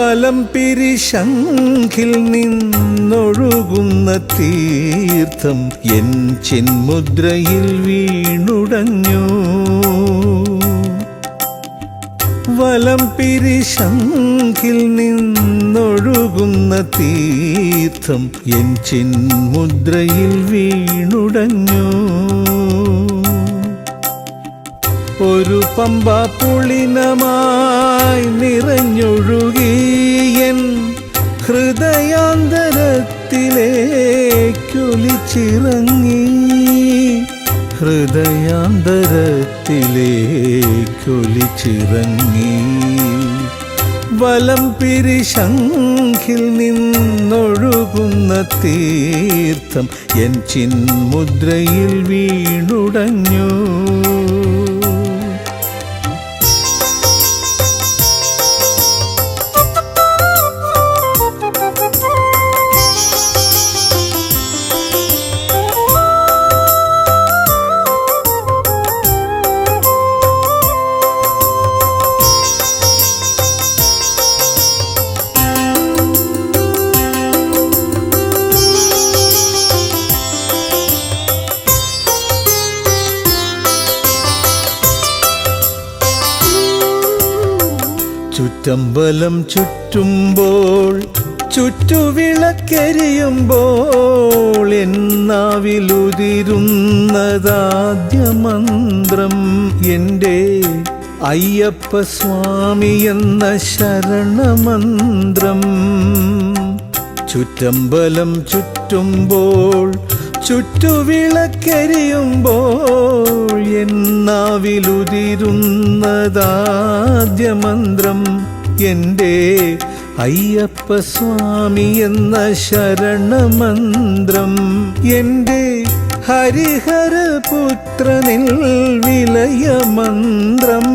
വലം പിരിശംഖിൽ നിന്നൊഴുകുന്ന തീർത്ഥം എൻ ചിന്മുദ്രയിൽ വീണുടഞ്ഞു. വലം പിരിശംഖിൽ നിന്നൊഴുകുന്ന തീർത്ഥം എൻ ചിന്മുദ്രയിൽ വീണുടഞ്ഞു. ഒരു പമ്പ പുളിനമായി നിറഞ്ഞൊഴുകിയൻ ഹൃദയാന്തരത്തിലേക്കൊലിച്ചിറങ്ങി. ഹൃദയാന്തരത്തിലേക്കൊലിച്ചിറങ്ങി. വലം പിരിശംഖിൽ നിന്നൊഴുകുന്ന തീർത്ഥം എൻ ചിന്മുദ്രയിൽ വീണുടഞ്ഞു. ചുറ്റമ്പലം ചുറ്റുമ്പോൾ ചുറ്റുവിളക്കരിയുമ്പോൾ എന്നാവിലുതിരുന്നതാദ്യ മന്ത്രം എൻ്റെ അയ്യപ്പ സ്വാമി എന്ന ശരണമന്ത്രം. ചുറ്റമ്പലം ചുറ്റുമ്പോൾ ചുറ്റുവിളക്കരിയുമ്പോൾ എന്നാവിലുതിരുന്നതാദ്യ മന്ത്രം എൻ്റെ അയ്യപ്പ സ്വാമി എന്ന ശരണമന്ത്രം. എൻ്റെ ഹരിഹരപുത്രനിൽ വിലയമന്ത്രം.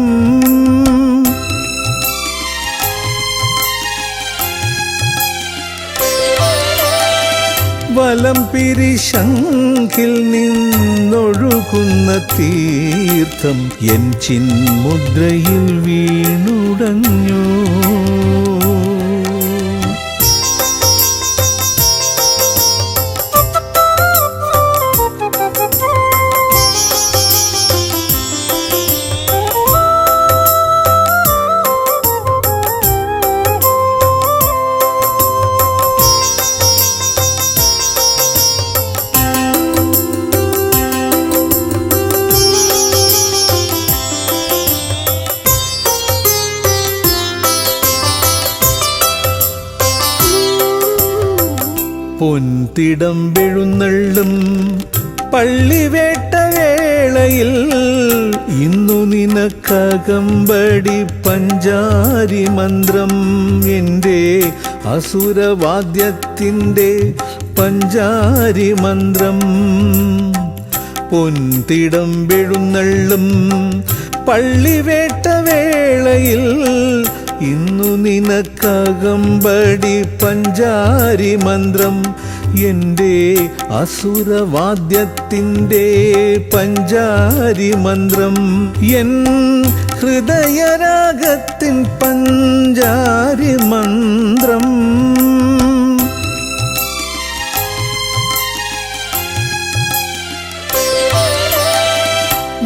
വലം പിരിശംഖിൽ നിന്നൊഴുകുന്ന തീർത്ഥം എൻ ചിന്മുദ്രയിൽ വീണുടഞ്ഞു. പൊൻതിടം വെഴുന്നള്ളും പള്ളിവേട്ടവേളയിൽ ഇന്നു നിനക്കകമ്പടി പഞ്ചാരി മന്ത്രം. എൻ്റെ അസുരവാദ്യത്തിൻ്റെ പഞ്ചാരി മന്ത്രം. പൊൻതിടം വെഴുന്നള്ളും പള്ളിവേട്ടവേളയിൽ ഇന്നു നിനക്കകമ്പടി പഞ്ചാരി മന്ത്രം. എൻ്റെ അസുരവാദ്യത്തിൻ്റെ പഞ്ചാരി മന്ത്രം. എൻ ഹൃദയരാഗത്തിൻ പഞ്ചാരി മന്ത്രം.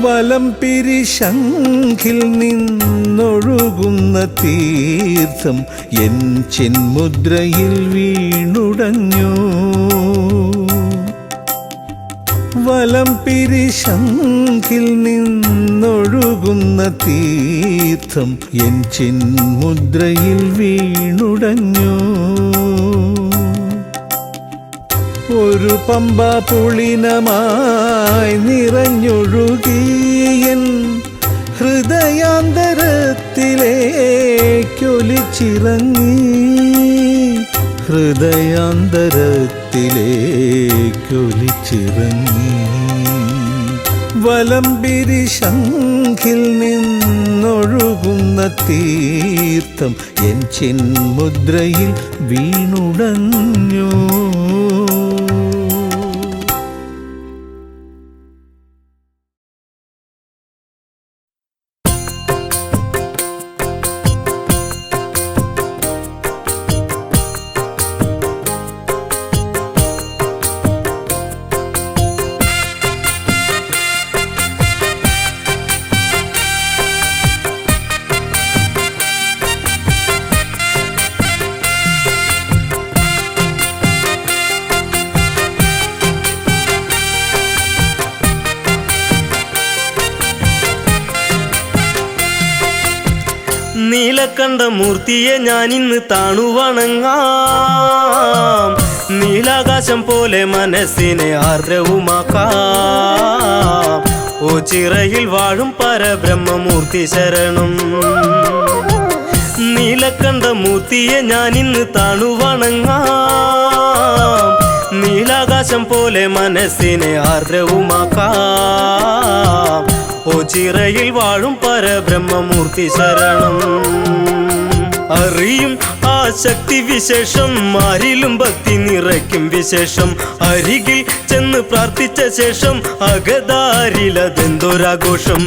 വലം പിരിശംഖിൽ നിന്നൊഴുകുന്ന തീർത്ഥം എൻ ചിന്മുദ്രയിൽ വീണുടഞ്ഞു. വലം പിരിശംഖിൽ നിന്നൊഴുകുന്ന തീർത്ഥം എൻ ചിന്മുദ്രയിൽ വീണുടഞ്ഞു. ഒരു പമ്പ പുളിനമായി നിറഞ്ഞൊഴുകിയൻ ഹൃദയാന്തരത്തിലേക്കൊലിച്ചിറങ്ങി. ഹൃദയാന്തരത്തിലേക്കൊലിച്ചിറങ്ങി. വലം പിരിശംഖിൽ നിന്നൊഴുകുന്ന തീർത്ഥം എൻ ചിന്മുദ്രയിൽ വീണുടഞ്ഞു. നീലകണ്ഠമൂർത്തിയെ ഞാനിന്ന് താണു വണങ്ങാം. നീലാകാശം പോലെ മനസ്സിനെ ആർദ്രവുമാക്കാം. ഓ ചിറയിൽ വാഴും പരബ്രഹ്മമൂർത്തി ശരണം. നീലകണ്ഠമൂർത്തിയെ ഞാനിന്ന് താണു വണങ്ങാം. നീലാകാശം പോലെ മനസ്സിനെ ആർദ്രവുമാക്കാം. ഓ ചിറയിൽ വാഴും പരബ്രഹ്മമൂർത്തി ശരണം. അറിയും ആ ശക്തി വിശേഷം, ആരിലും ഭക്തി നിറയ്ക്കും വിശേഷം. അരികിൽ ചെന്ന് പ്രാർത്ഥിച്ച ശേഷം അകതാരിലതെന്തൊരാഘോഷം.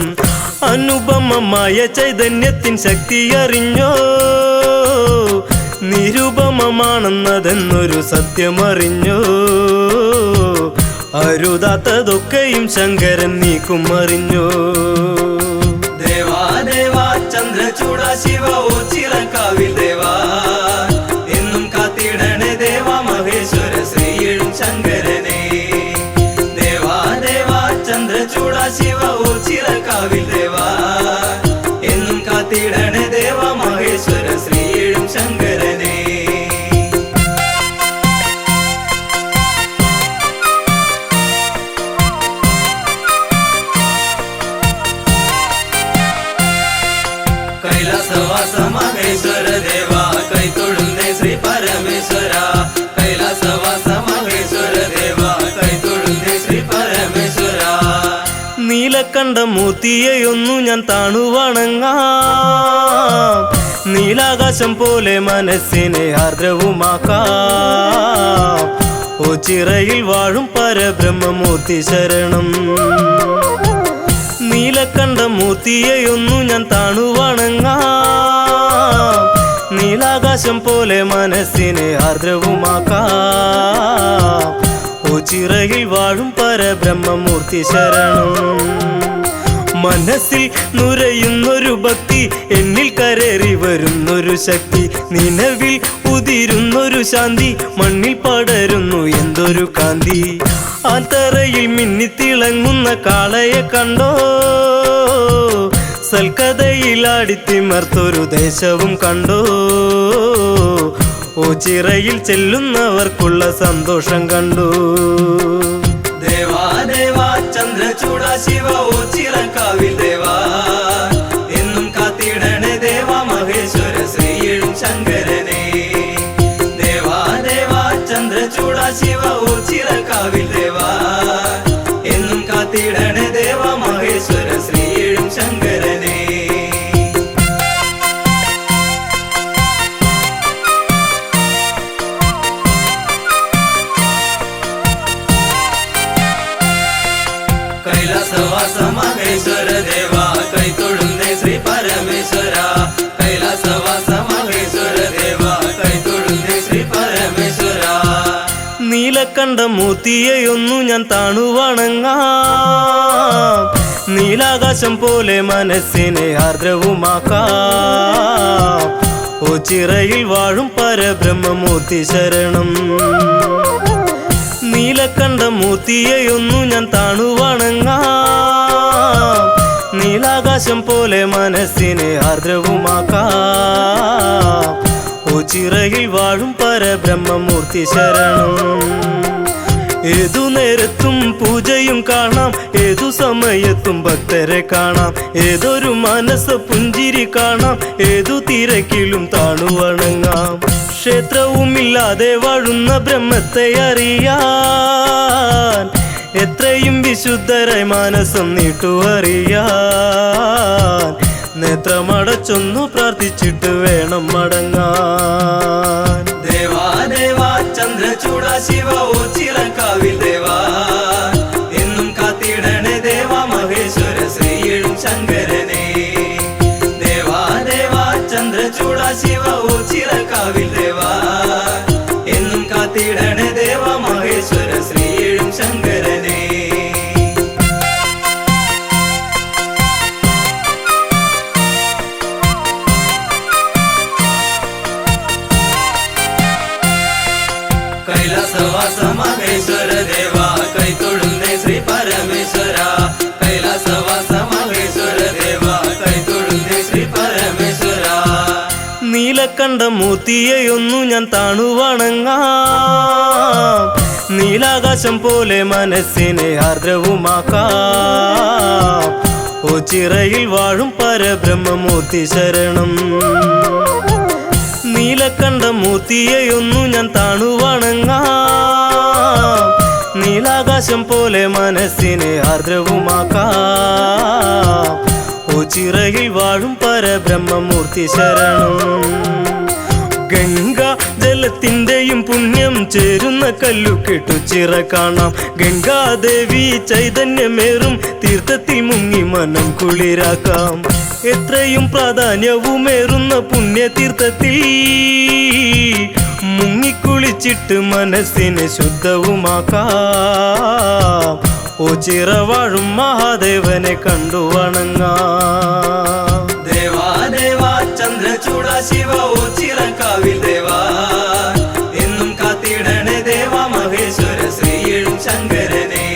അനുപമമായ ചൈതന്യത്തിൻ ശക്തി അറിഞ്ഞോ, നിരുപമമാണെന്നതെന്നൊരു സത്യമറിഞ്ഞോ. അരുതാത്തതൊക്കെയും ശങ്കരൻ നീക്കും അറിഞ്ഞോ. ദേവാ ദേവാ ചന്ദ്രചൂട ശിവ ഓ ചിറക്കാവിൽ ദേവാ, എന്നും കാത്തിടണേ ദേവാ മഹേശ്വര ശ്രീയും ശങ്കരനെ. ദേവാ ദേവാ ചന്ദ്രചൂട ശിവ ഓ ചിറക്കാവിൽ ദേവാ, എന്നും കാത്തിടണേ ദേവാ മഹേശ്വര ശ്രീയും ശങ്കരനെ. കൈലാസവാസ മഹേശ്വര ദേവാ, കൈ തൊഴുന്നേ ശ്രീ പരമേശ്വര. കൈലാസവാസ മഹേശ്വര ദേവാ, കൈ തൊഴുന്നേ ശ്രീ പരമേശ്വര. നീലകണ്ഠമൂർത്തിയെയൊന്നു ഞാൻ താണു വണങ്ങാം. നീലാകാശം പോലെ മനസ്സിനെ ആർദ്രവുമാക്കാം. ഓ ചിറയിൽ വാഴും പരബ്രഹ്മമൂർത്തി ശരണം. നീലകണ്ഠമൂർത്തിയെയൊന്നു ഞാൻ താണു വണങ്ങാം. നീലാകാശം പോലെ മനസ്സിനെ ആർദ്രവുമാക്കാം. ഓ ചിറയിൽ വാഴും പരബ്രഹ്മമൂർത്തി ശരണം. മനസ്സിൽ നുരയുന്നൊരു ഭക്തി, എന്നിൽ കരേറി വരുന്നൊരു ശക്തി. നിലവിൽ ഉതിരുന്നൊരു ശാന്തി, മണ്ണിൽ പടരുന്നു എന്തൊരു കാന്തി. ആ തറയിൽ മിന്നിത്തിളങ്ങുന്ന കാളയെ കണ്ടോ, സൽക്കഥയിലാടിത്തിമർത്തൊരു ദേശവും കണ്ടോ. ഓ ചിറയിൽ ചെല്ലുന്നവർക്കുള്ള സന്തോഷം കണ്ടു. ദേവാ ദേവാ ചന്ദ്രചൂട ശിവ ഓ ചിറക്കാവിൽ ദേവാ, എന്നും കാത്തിടണേ ദേവാ മഹേശ്വര ശ്രീയും ശങ്കരനെ. ദേവാ ദേവാ ചന്ദ്രചൂട ശിവ ഓ ചിറക്കാവിൽ ദേവാ, എന്നും കാത്തിടണേ ദേവാ മഹേശ്വര ശ്രീയും ശങ്കരനെ. കൈലാസവാസ മഹേശ്വര ദേവാ, കൈ തൊഴുന്നേ ശ്രീ പരമേശ്വര. കൈലാസവാസ മഹേശ്വര ദേവാ, കൈ തൊഴുന്നേ ശ്രീ പരമേശ്വര. നീലകണ്ഠമൂർത്തിയെയൊന്നു ഞാൻ താണു വണങ്ങാം. നീലാകാശം പോലെ മനസ്സിനെ ആർദ്രവുമാക്കാം. ഓ ചിറയിൽ വാഴും പരബ്രഹ്മമൂർത്തി ശരണം. നീലകണ്ഠമൂർത്തിയെയൊന്നു ഞാൻ താണു വണങ്ങാം. നീലാകാശം പോലെ മനസ്സിനെ ആർദ്രവുമാക്കാം. ഓ ചിറയിൽ വാഴും പരബ്രഹ്മമൂർത്തി ശരണം. ഏതു നേരത്തും പൂജയും കാണാം, ഏതു സമയത്തും ഭക്തരെ കാണാം. ഏതൊരു മനസ്സ് പുഞ്ചിരി കാണാം, ഏതു തിരക്കിലും താണു വണങ്ങാം. ക്ഷേത്രവുമില്ലാതെ വാഴുന്ന ബ്രഹ്മത്തെ അറിയാൻ, എത്രയും വിശുദ്ധരായി മാനസം നീട്ടുവറിയാൻ. നേത്രമടച്ചൊന്നു പ്രാർത്ഥിച്ചിട്ട് വേണം മടങ്ങാൻ. ദേവാ ദേവാ ചന്ദ്രചൂട ശിവ ഓ ചിറക്കാവിൽ ദേവാ, എന്നും കാത്തിടണേ ദേവാ മഹേശ്വര ശ്രീയും ശങ്കരനെ. ദേവാ ദേവാ ചന്ദ്രചൂട ശിവ ഓ ചിറക്കാവിൽ ദേവാ, എന്നും കാത്തിടണേ ദേവാ മഹേശ്വര ശ്രീയും ശങ്കരനെ. കൈലാസവാസ നീലക്കണ്ട മൂർത്തിയെയൊന്നു ഞാൻ താണു വണങ്ങാം നീലാകാശം പോലെ മനസ്സിനെ ആർദ്രവുമാക്കാം ഓ ചിറയിൽ വാഴും പരബ്രഹ്മമൂർത്തി ശരണം നീലക്കണ്ട മൂർത്തിയെയൊന്നു ഞാൻ താണു വണങ്ങാം നീലാകാശം പോലെ മനസ്സിനെ ആർദ്രവുമാക്കാം ഓ ചിറയിൽ വാഴും പരബ്രഹ്മമൂർത്തി ശരണം ഗംഗാ ജലത്തിൻ്റെയും പുണ്യം ചേരുന്ന കല്ലുകെട്ടു ചിറ കാണാം ഗംഗാദേവി ചൈതന്യമേറും തീർത്ഥത്തിൽ മുങ്ങി മനം കുളിരാക്കാം എത്രയും പ്രാധാന്യവുമേറുന്ന പുണ്യതീർത്ഥത്തിൽ മുങ്ങിക്കുളിച്ചിട്ട് മനസ്സിനെ ശുദ്ധവുമാക്കാം ഓ ചിറ വാഴും മഹാദേവനെ കണ്ടു വണങ്ങാം ദേവാ ദേവാ ചന്ദ്രചൂട ശിവ ഓ ചിറക്കാവിൽ ദേവാ എന്നും കാത്തിടണേ ദേവാ മഹേശ്വര ശ്രീയും ശങ്കരനെ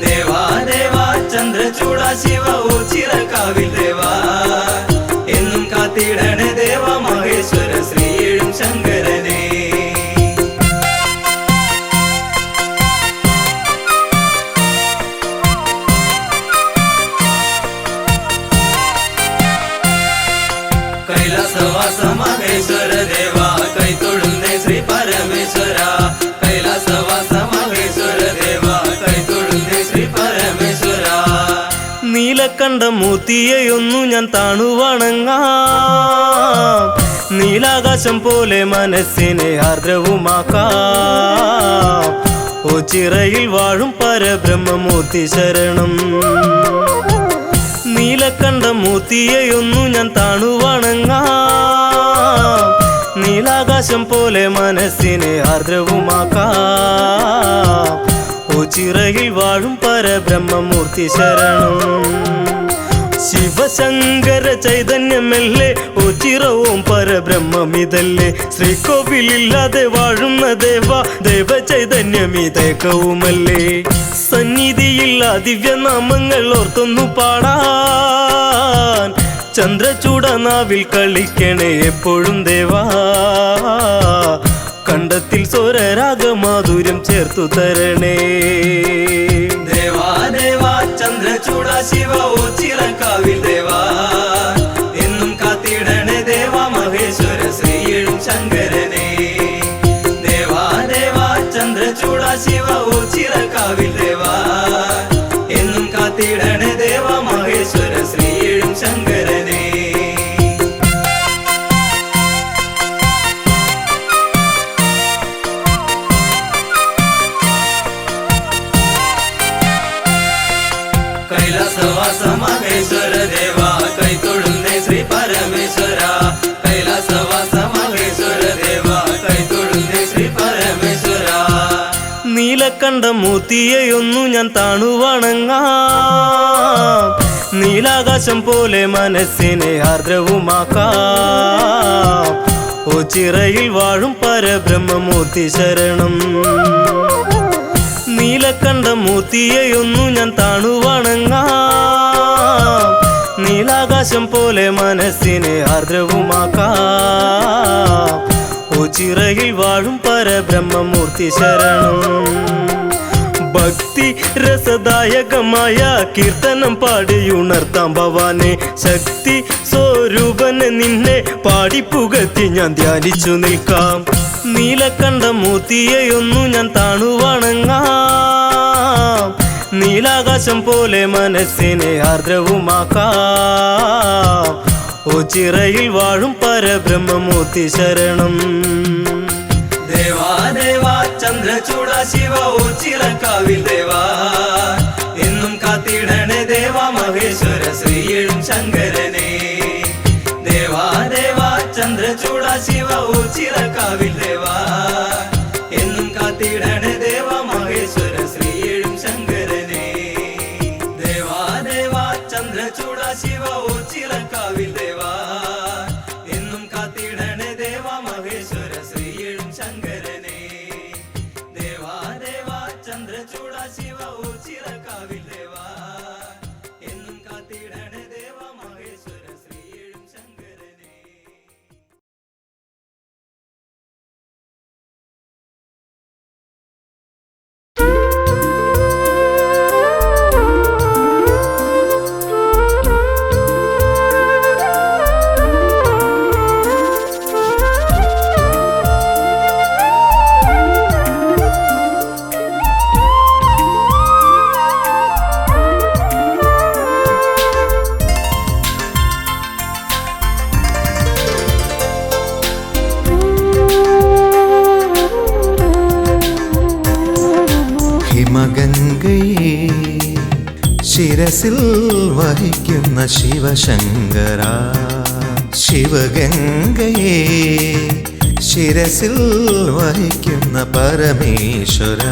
ദേവാ ദേവാ ചന്ദ്രചൂട ശിവ ഓ ചിറക്കാവിൽ ദേവാ എന്നും കാത്തിടണേ ദേവാ മഹേശ്വര ശ്രീയും ശങ്കരനെ കൈലാസവാസ മഹേശ്വര ദേവ കൈതൊഴുന്നേ ശ്രീ പരമേശ്വര കൈലാസവാസ മഹേശ്വര ദേവ കൈതൊഴുന്നേ ശ്രീ പരമേശ്വര നീലക്കണ്ട മൂർത്തിയെയൊന്നു ഞാൻ താണു വണങ്ങാം നീലാകാശം പോലെ മനസ്സിനെ ആർദ്രവുമാക്കാം ഓ ചിറയിൽ വാഴും പരബ്രഹ്മമൂർത്തി ശരണം നീലക്കണ്ട മൂർത്തിയെയൊന്നു ഞാൻ താണു വണങ്ങാം നീലാകാശം പോലെ മനസ്സിനെ ആർദ്രവുമാക്കാം ഓ ചിറയിൽ വാഴും പരബ്രഹ്മമൂർത്തി ശരണം ശിവശങ്കര ചൈതന്യമല്ലേ ഓ ചിറവും പരബ്രഹ്മമിതല്ലേ ശ്രീകോവിലില്ലാതെ വാഴുന്ന ദേവ ദേവ ചൈതന്യമിതേകവുമല്ലേ സന്നിധിയില്ല ദിവ്യനാമങ്ങൾ ഓർത്തൊന്നു പാടാൻ ചന്ദ്രചൂട നാവിൽ കളിക്കണേ എപ്പോഴും ദേവാ കണ്ടത്തിൽ സ്വരരാഗമാധുര്യം ചേർത്തു തരണേ ദേവാ ദേവാ ചന്ദ്രചൂട ശിവ ഓ ചിറക്കാവിൽ ദേവാ എന്നും കാത്തിടണേ ദേവാ മഹേശ്വര ശ്രീയും ശങ്കരനെ ദേവാ ദേവാ ചന്ദ്രചൂട ശിവ ഓ ചിറക്കാവിൽ ദേവാ എന്നും കാത്തിടണേ ദേവാ മഹേശ്വര ശ്രീയും ശങ്കരനെ കൈലാസവാസ മഹേശ്വര ദേവ കൈതൊഴുന്നേ ശ്രീ പരമേശ്വര കൈലാസവാസ മഹേശ്വര ദേവ കൈതൊഴുന്നേ ശ്രീ പരമേശ്വര നീലക്കണ്ട മൂർത്തിയെയൊന്നു ഞാൻ താണു വണങ്ങാം നീലാകാശം പോലെ മനസ്സിനെ ആർദ്രവുമാക്കാം ഓ ചിറയിൽ വാഴും പരബ്രഹ്മമൂർത്തി ശരണം നീലക്കണ്ട മൂർത്തിയെയൊന്നു ഞാൻ താണു വണങ്ങാം നീലാകാശം പോലെ മനസ്സിനെ ആർദ്രവുമാക്കാം ഓ ചിറയിൽ വാഴും പരബ്രഹ്മമൂർത്തി ശരണം ഭക്തി രസദായകമായ കീർത്തനം പാടിയുണർത്താം ഭവാനെ ശക്തി സ്വരൂപനെ നിന്നെ പാടിപ്പുകത്തി ഞാൻ ധ്യാനിച്ചു നിൽക്കാം നീലക്കണ്ട മൂർത്തിയെയൊന്നു ഞാൻ താണു വണങ്ങാം നീലാകാശം പോലെ മനസ്സിനെ ആർദ്രവുമാക്കാം ഓ ചിറയിൽ വാഴും പരബ്രഹ്മമൂർത്തി ശരണം ദേവാ ദേവാ ചന്ദ്രചൂട ശിവ ഓ ചിറക്കാവിൽ ദേവാ എന്നും കാത്തിടണേ ദേവാ മഹേശ്വര ശ്രീയും ശങ്കരനെ ദേവാ ദേവാ ചന്ദ്രചൂട ശിവ ഓ ചിറക്കാവിൽ ദേവാ എന്നും കാത്തിടണേ ദേവാ മഹേശ്വര ശ്രീയും ശങ്കരനെ ദേവാ ദേവാ ചന്ദ്രചൂട ശിവ ഓ ചിറക്കാവിൽ ദേവാ എന്നും കാത്തിടണേ ദേവാ മഹേശ്വര ശ്രീയും ശങ്കരനെ ദേവാ ദേവാ ചന്ദ്രചൂട ശിവ ഓ ചിറക്കാവിൽ ദേവാ എന്നും കാത്തിടണേ ദേവാ മഹേശ്വര ഹിമഗംഗയെ ശിരസിൽ വഹിക്കുന്ന ശിവശങ്കര, ശിവഗംഗയെ ശിരസിൽ വഹിക്കുന്ന പരമേശ്വര,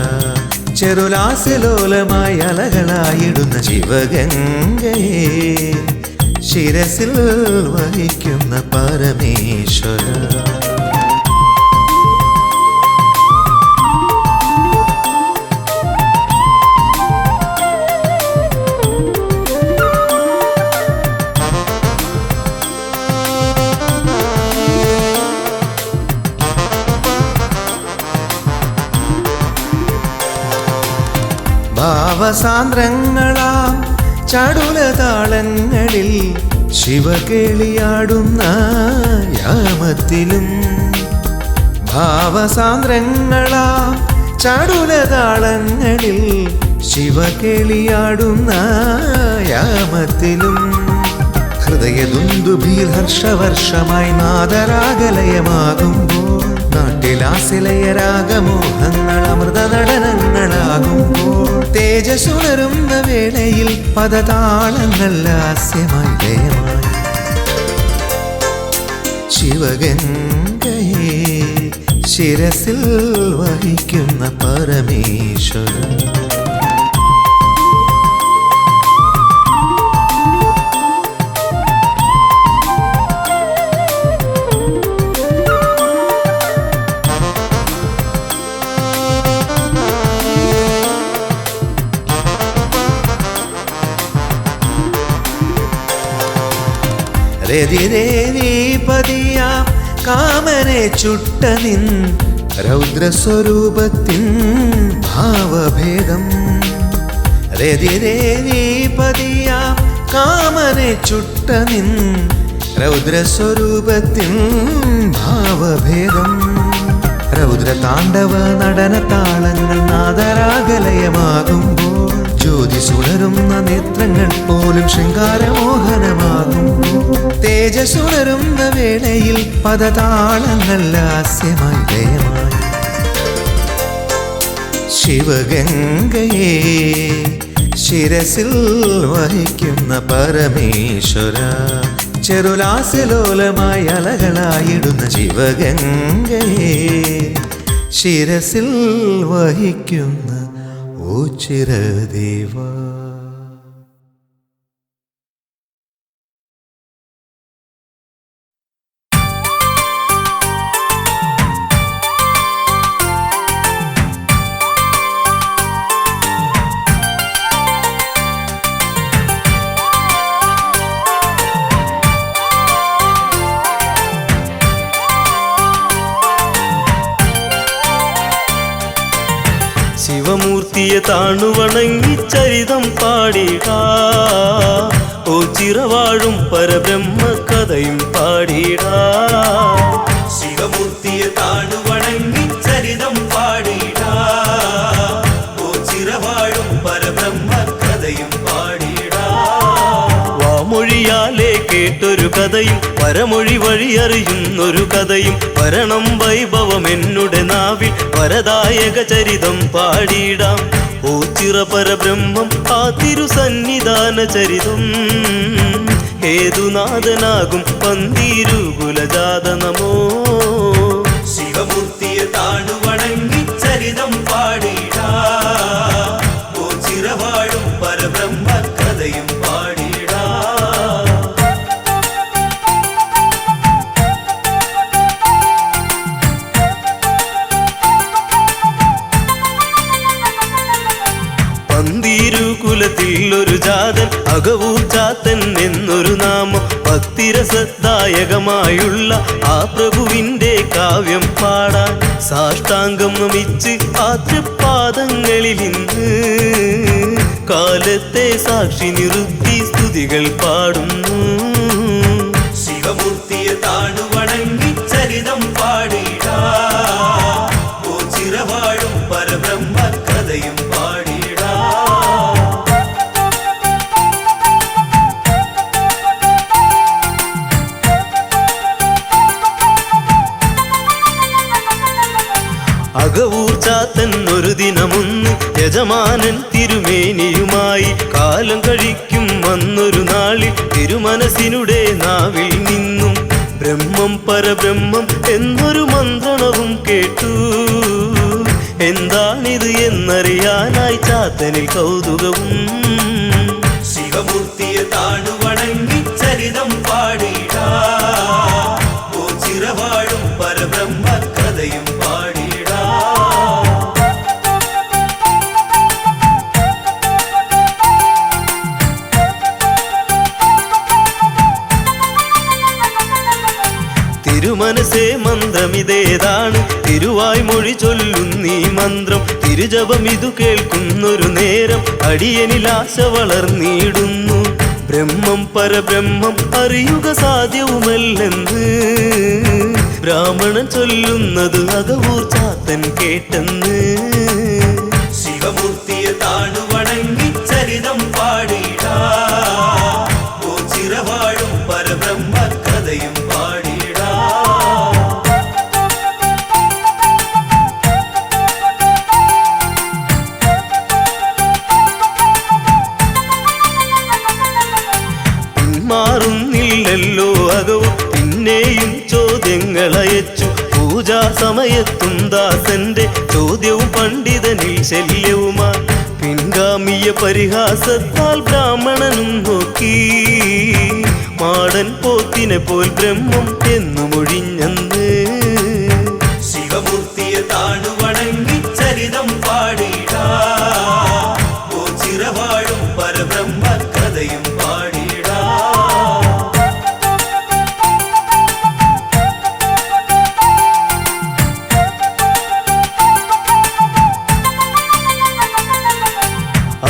ചെറുലാസ്യലോലമായി അലകളായിടുന്ന ശിവഗംഗയെ ശിരസിൽ വഹിക്കുന്ന പരമേശ്വര. ഭാവസാന്ദ്രങ്ങളാം ചടുലതാളങ്ങളിൽ ശിവകേളിയാടുന്ന യാമത്തിലും, ഭാവസാന്ദ്രങ്ങളാം ചടുലതാളങ്ങളിൽ ശിവകേളിയാടുന്ന യാമത്തിലും, ഹൃദയദുന്ദുഭിയിൽ ഹർഷവർഷമായി നാദരാഗലയമാകുമ്പോൾ, നാട്ടിലാസിലയ രാഗമോഹങ്ങൾ അമൃത നടനങ്ങളാകുമ്പോൾ, തേജസ്സുണരുന്ന വേളയിൽ പദതാളങ്ങൾ ലാസ്യമായി ലയമായി. ശിവഗംഗയെ ശിരസിൽ വഹിക്കുന്ന പരമേശ്വര. രതിദേവീപതിയാം കാമനെ ചുട്ട നിൻ രൗദ്രസ്വരൂപത്തിൻ ഭാവഭേദം, രതിദേവീപതിയാം കാമനെ ചുട്ട നിൻ രൗദ്രസ്വരൂപത്തിൻ ഭാവഭേദം, രൗദ്രതാണ്ഡവ നടന താളങ്ങൾ നാദരാഗലയമാകുമ്പോൾ, ജ്യോതിസുണരുന്ന നേത്രങ്ങൾ പോലും ശൃംഗാരമോഹനമാകുമ്പോൾ, തേജസ്സുണരുന്ന വേളയിൽ പദതാളങ്ങൾ ലാസ്യമായി ലയമായി. ശിവഗംഗയെ ശിരസിൽ വഹിക്കുന്ന പരമേശ്വര, ചെറുലാസ്യലോലമായി അലകളായിടുന്ന ശിവഗംഗയെ ശിരസിൽ വഹിക്കുന്ന ഓ ചിരദേവ. ശിവമൂർത്തിയെ താണുവണങ്ങി ചരിതം പാടിടാ, ഓ ചിറവാഴും പരബ്രഹ്മ കഥയും പാടിടാ. ശിവമൂർത്തിയെ താണുവണങ്ങി ചരിതം പാടിടാ, ഓ ചിറവാഴും പരബ്രഹ്മ കഥയും പാടിടാ. വാമൊഴിയാലേ കേട്ടൊരു കഥയും പരമൊഴി വഴി അറിയുന്നൊരു കഥയും, വരണം വൈഭവം എന്നുടെ നാവിൽ വരദായക ചരിതം പാടിടാം. ഓ ചിറ പരബ്രഹ്മം ആ തിരുസന്നിധാന ചരിതം, ഹേതുനാഥനാകും പന്തീരുകുലജാത നമോ. ശിവമൂർത്തിയെ താണുവണങ്ങി ചരിതം പാടിടാ, ഓ ചിറവാഴും പരബ്രഹ്മ കഥയും പാടിടാ. പന്തീരുകുലത്തിൽ ഒരു ജാതൻ അകവൂർ ചാത്തൻ എന്നൊരു നാമം, ഭക്തിരസദായകമായുള്ള ആ പ്രഭുവിൻ്റെ കാവ്യം പാടാൻ സാഷ്ടാംഗം നമിച്ച് ആ തൃപ്പാദങ്ങളിൽ ഇന്ന് കാലത്തെ സാക്ഷി നിർത്തി സ്തുതികൾ പാടുന്നു. ശിവമൂർത്തിയെ താണുവണങ്ങി ചരിതം പാടിടാ, ഓ ചിറവാഴും പരബ്രഹ്മ കഥയും പാടിടാ. അകവൂർ ചാത്തൻ ഒരു ദിനമൊന്ന് വന്ന് യജമാനൻ തിരുമേനിയുമായി കാലം കഴിക്കും വന്നൊരു നാളിൽ തിരുമനസിനുടെ നാവിൽ നിന്നും ബ്രഹ്മം പരബ്രഹ്മം എന്നൊരു മന്ത്രണവും കേട്ടു. എന്താണിത് എന്നറിയാനായി ചാത്തനിൽ കൗതുകവും. ശിവമൂർത്തിയെ താണു വണങ്ങി ചരിതം പാടിടാ, ഓ ചിരവാഴും പരബ്രഹ്മ കഥയും പാടിടാ. തിരുമനസേ മന്ത്രമിതേതാണ്, തിരുവായ് മൊഴി ചൊല്ലുന്നീ മന്ത്രം. തിരുജപം ഇതു കേൾക്കുന്നൊരു നേരം അടിയനിൽ ആശ വളർന്നിടുന്നു. ബ്രഹ്മം പരബ്രഹ്മം അറിയുക സാധ്യവുമല്ലെന്ന് ബ്രാഹ്മണൻ ചൊല്ലുന്നത് അകവൂർ ചാത്തൻ കേട്ടെന്ന്. ശിവമൂർത്തിയെ താണു വണങ്ങി ചരിതം പാടിടാ, ഓ ചിരവാഴും പരബ്രഹ്മ കഥയും പാടിടാ. പിന്മാറുന്നില്ലല്ലോ അകവും പിന്നെയും ചോദ്യങ്ങളയച്ചു. പൂജാ സമയത്തും ദാസന്റെ ചോദ്യവും പണ്ഡിതനിൽ ശല്യവുമായി. പിൻഗാമിയ പരിഹാസത്താൽ ബ്രാഹ്മണനും നോക്കി മാടൻ പോത്തിനെ പോൽ ബ്രഹ്മം എന്നു മൊഴിഞ്ഞന്ന്. ശിവമൂർത്തിയെ താണു വണങ്ങി ചരിതം പാടിടാ, ഓ ചിരവാഴും പരബ്രഹ്മ കഥയും പാടിടാ.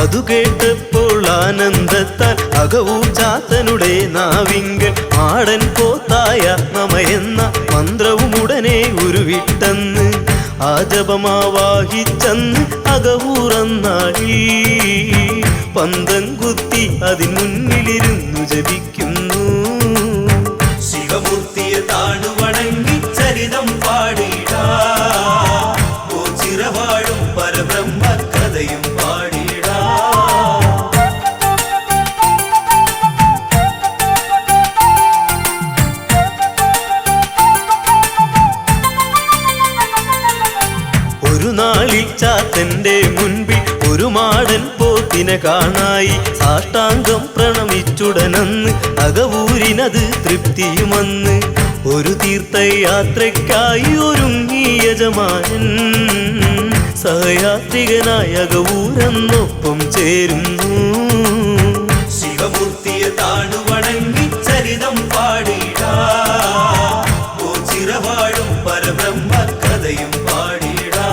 അതു കേട്ടപ്പോൾ ആനന്ദത്താൽ അകവൂർ ചാത്തനുടെ നാവിങ്കൽ മാടൻ പോത്തായ നമയെന്ന മന്ത്രവും ഉടനെ ഉരുവിട്ടെന്ന്. ആ ജപമാവാഹിച്ചെന്ന് അകവൂറന്നാളിൽ പന്തം കുത്തി അതിൻ മുന്നിലിരുന്നു ജപിക്കുന്നു. ശിവമൂർത്തിയെ താണു വണങ്ങി ചരിതം പാടിടാ, ഓ ചിരവാഴും പരബ്രഹ്മ കഥയും പാടിടാ. ഒരു നാളിൽ ചാത്തന്റെ മുൻപിൽ ഒരു മാടൻ പോത്തിനെ കാണായി. സാഷ്ടാംഗം പ്രണമിച്ചുടനന്ന് അകവൂരിനത് തൃപ്തിയുമന്ന്. ഒരു തീർത്ഥയാത്രയ്ക്കായി ഒരുങ്ങി യജമാനൻ സഹയാത്രികനായ അകവൂരെന്നൊപ്പം ചേരുന്നു. ശിവമൂർത്തിയെ താണു വണങ്ങി ചരിതം പാടിടാ, ഓ ചിരവാഴും പരബ്രഹ്മ കഥയും പാടിടാ.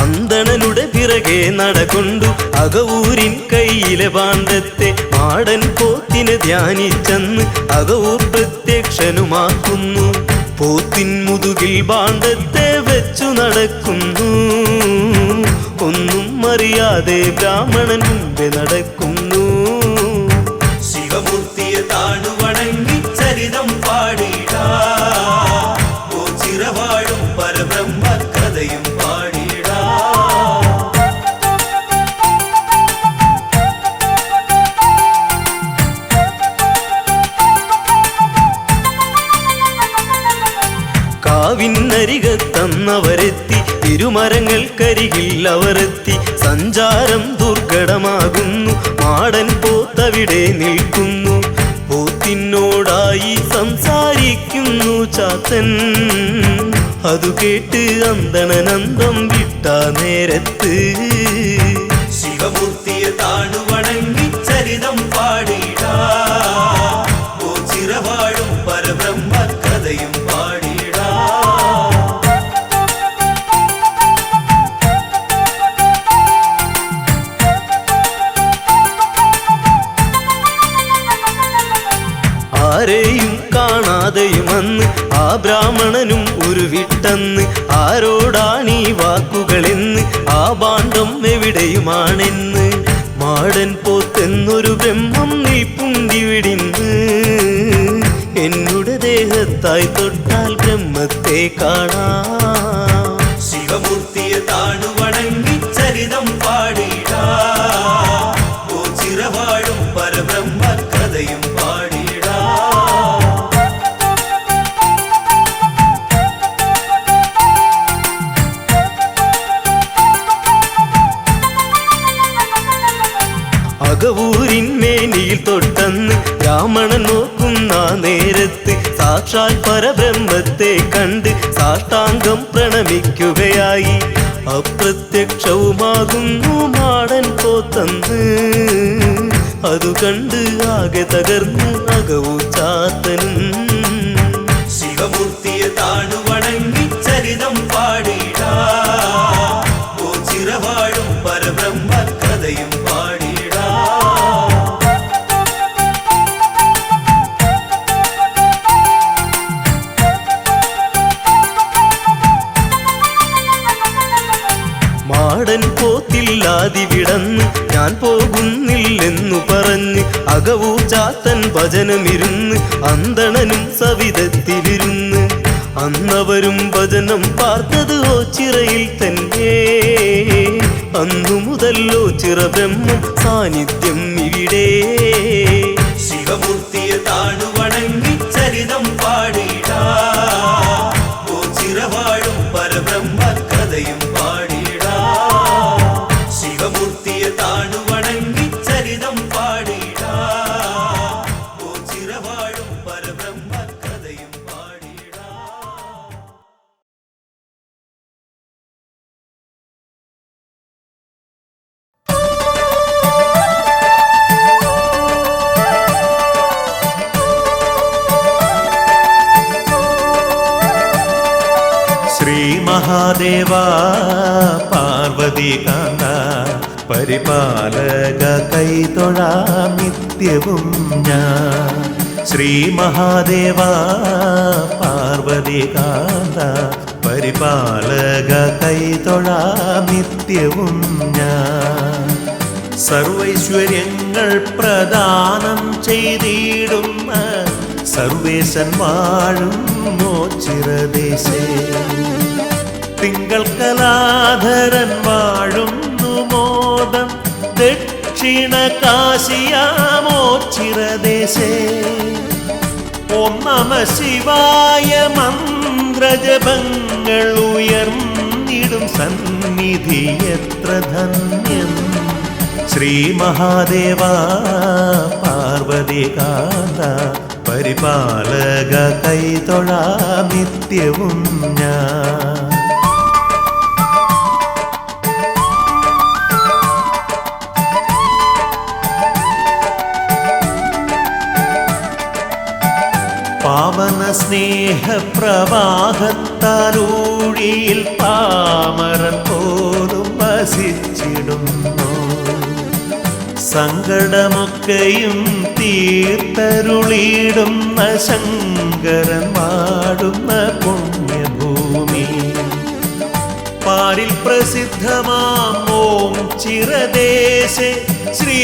അന്തണനുടെ പിറകെ നടകൊണ്ടു അകവൂരിൻ കയ്യിലെ പാണ്ഡത്തെ മാടൻ പോത്തിനെ ധ്യാനിച്ചെന്ന് അകവൂർ പ്രത്യക്ഷനുമാക്കുന്നു. പോത്തിൻ മുതുകിൽ പാണ്ഡത്തെ വെച്ചു നടക്കുന്നു. ഒന്നും അറിയാതെ ബ്രാഹ്മണൻ മുമ്പേ നടക്കുന്നു. ശിവമൂർത്തിയെ താണു വണങ്ങി ചരിതം പാടിടാ, ഓ ചിരവാഴും പരബ്രഹ്മ കഥയും പാടിടാ. കാവിനരികത്തന്നവരെത്തി തിരുമരങ്ങൾക്കരികിൽ അവരെത്തി. സഞ്ചാരം ദുർഘടമാകുന്നു, മാടൻ പോത്തവിടെ നിൽക്കുന്നു. പോത്തിനോടായി സംസാരിക്കുന്നു ചാത്തൻ. അതു കേട്ട് അന്തണനന്തം വിട്ട നേരത്ത് ശിവമൂർത്തിയെ താണു വണങ്ങി ചരിതം പാടിടാ, ഓ ചിരവാഴും പരബ്രഹ്മ കഥയും പാടിടാ. ആരെയും കാണാതെയുമന്ന് ആ ബ്രാഹ്മണനും ഉരുവിട്ടെന്ന്. ആരോടാണീ വാക്കുകളെന്ന്, ആ ഭാണ്ഡം എവിടെയുമാണെന്ന്. മാടൻ പോത്തെന്നൊരു ബ്രഹ്മം നിൽപ്പു ഇവിടിന്ന് എന്നുടെ ദേഹത്തായി തൊട്ടാൽ ബ്രഹ്മത്തെ കാണാം. ശിവമൂർത്തിയെ താണു വണങ്ങി ചരിതം പാടിടാ, ഓ ചിറവാഴും പരബ്രഹ്മ കഥയും പാടിടാ. അകവൂരിന്മേനിയിൽ തൊട്ടെന്ന് രാമണൻ നോക്കുന്ന നേരത്ത് സാക്ഷാൽ പരബ്രഹ്മത്തെ കണ്ട് സാഷ്ടാംഗം പ്രണമിക്കുകയായി. അപ്രത്യക്ഷവുമാകുന്നു മാടൻ പോത്തന്ന്, അതു കണ്ട് ആകെ തകർന്ന് അകവൂ ചാത്തനും. ശിവമൂർത്തിയെ താണു വണങ്ങി ചരിതം പാടിടാ, ഓ ചിറവാഴും പരബ്രഹ്മ കഥയും പാടിടാ. മാടൻ പോത്തില്ലാതിവിടന്ന് ഞാൻ പോകുന്നില്ലെന്നു പറഞ്ഞ് അകവൂ ചാത്തൻ ഭജനമിരുന്ന് അന്തണനും സവിധത്തിലിരുന്ന്. അന്നവരും ഭജനം പാർത്തത് ഓച്ചിറയിൽ തന്നെ. അന്നു മുതല്ലോ ചിറ ബ്രഹ്മം സാന്നിധ്യം ഇവിടെ. ശിവമൂർത്തിയെ താണു വണങ്ങി ചരിതം പാടിടാ, ഓ ചിറവാഴും പരബ്രഹ്മ കഥയും പാടിടാ. ശിവമൂർത്തിയെ താണു വണങ്ങി ചരിതം പാടിടാ, ഓ ചിറവാഴും പരബ്രഹ്മ കഥയും പാടിടാ. ശ്രീ മഹാദേവ പാർവതി കാന്ത പരിപാലക കൈതൊഴാം നിത്യവും ഞാൻ. ശ്രീ മഹാദേവ പാർവതി കാന്ത പരിപാലക കൈതൊഴാം നിത്യവും ഞാൻ. സർവൈശ്വര്യങ്ങൾ പ്രദാനം ചെയ്തിടുന്ന സർവേശൻ വാഴും മോച്ചിറദേശേ. തിങ്കൾ കലാധരൻ വാഴുന്നു മോദം ദക്ഷിണ കാശിയാമോച്ചിറദേശേ. ഓം നമ ശിവായ മന്ത്രജപങ്ങൾ ഉയർന്നിടും സന്നിധി എത്ര ധന്യം. ശ്രീ മഹാദേവ പാർവതി കാന്ത പരിപാലക കൈതൊഴാം നിത്യവും ഞാൻ. പാവന സ്നേഹപ്രവാഹത്താലൂഴിയിൽ പാമരൻ പോലും വസിച്ചിടുന്നു. സങ്കടമൊക്കെയും തീർത്തരുളിടുന്ന ശങ്കരൻ വാടുന്ന പുണ്യഭൂമി. പാരിൽ പ്രസിദ്ധമാം ഓം ചിറദേശേ ശ്രീ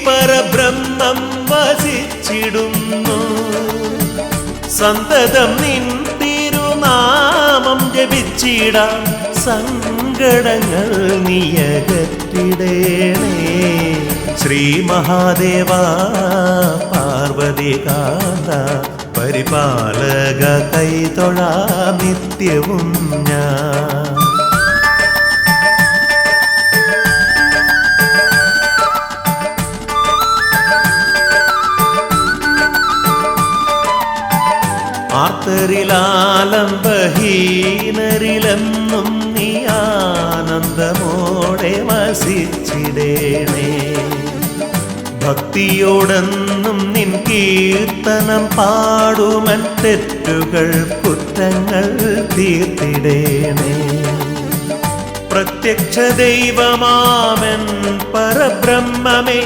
പരബ്രഹ്മം വസിച്ചിടുന്നു. സന്തതം നിൻ തിരുനാമം ജപിച്ചിടാം സങ്കടങ്ങൾ നീയകറ്റിടേണേ. ശ്രീ മഹാദേവ പാർവതി കാന്ത പരിപാലക കൈതൊഴാം നിത്യവും ഞാൻ. ആർത്തരിലാലംബഹീനരിലെന്നും നീ ആനന്ദമോടെ വസിച്ചിടേണേ. ഭക്തിയോടെന്നും നിൻ കീർത്തനം പാടുമൻ തെറ്റുകൾ കുറ്റങ്ങൾ തീർത്തിടേണേ. പ്രത്യക്ഷ ദൈവമാമൻ പരബ്രഹ്മമേ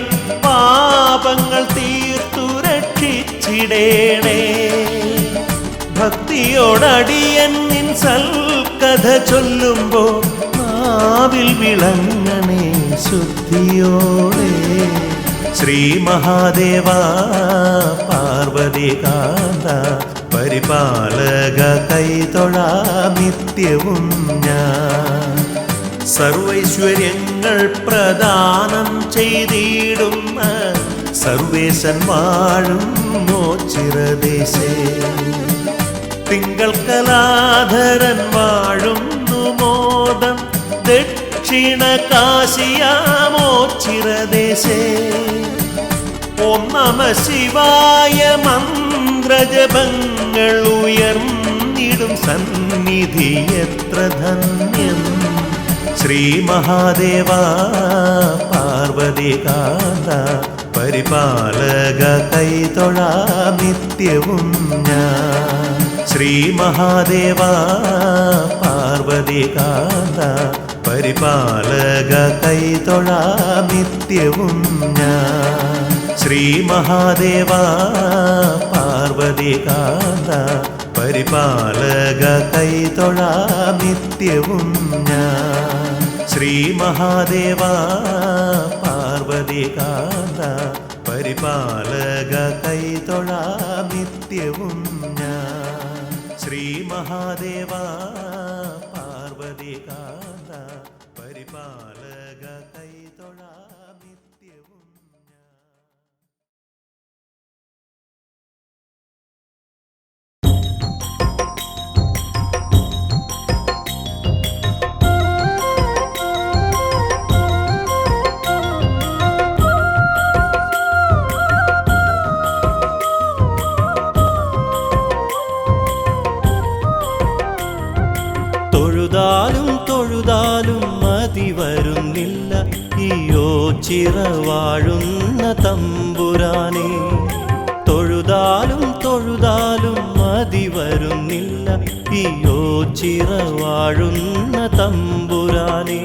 പാപങ്ങൾ തീർത്തു രക്ഷിച്ചിടേണേ. ഭക്തിയോടടിയൻ നിൻ സൽക്കഥ ചൊല്ലുമ്പോ നാവിൽ വിളങ്ങണേ ശുദ്ധിയോടെ. ശ്രീ മഹാദേവ പാർവതികാന്ത പരിപാലക കൈതൊഴാം നിത്യവും ഞാൻ. സർവൈശ്വര്യങ്ങൾ പ്രദാനം ചെയ്തിടുന്ന സർവേശൻ വാഴും മോച്ചിറദേശേ. തിങ്കൾ കലാധരൻ വാഴുന്നു മോദം ദക്ഷിണ കാശിയാമോച്ചിറദേശേ. ഓം നമ ശിവായ മന്ത്രജപങ്ങൾ ഉയർന്നിടും സന്നിധി എത്ര ധന്യം. ശ്രീ മഹാദേവ പാർവതികാന്ത പരിപാലക കൈതൊഴാം നിത്യവും ഞാൻ. ശ്രീ മഹാദേവ പാർവതികാന്ത പരിപാലക കൈതൊഴാം നിത്യവും ഞാൻ. ശ്രീ മഹാദേവ പാർവതികാന്ത പരിപാലക കൈതൊഴാം നിത്യവും ഞാൻ. ശ്രീ മഹാദേവ പാർവതികാന്ത പരിപാലക കൈതൊഴാം നിത്യവും ഞാൻ. ശ്രീ മഹാദേവ പാർവതികാന്ത പരിപാലക കൈതൊഴാം നിത്യവും ഞാൻ. തൊഴുതാലും തൊഴുതാലും മതി വരുന്നില്ല ഈയോ ചിറവാഴുന്ന തമ്പുരാനെ. തൊഴുതാലും തൊഴുതാലും മതി വരുന്നില്ല ഈയോ ചിറവാഴുന്ന തമ്പുരാനെ.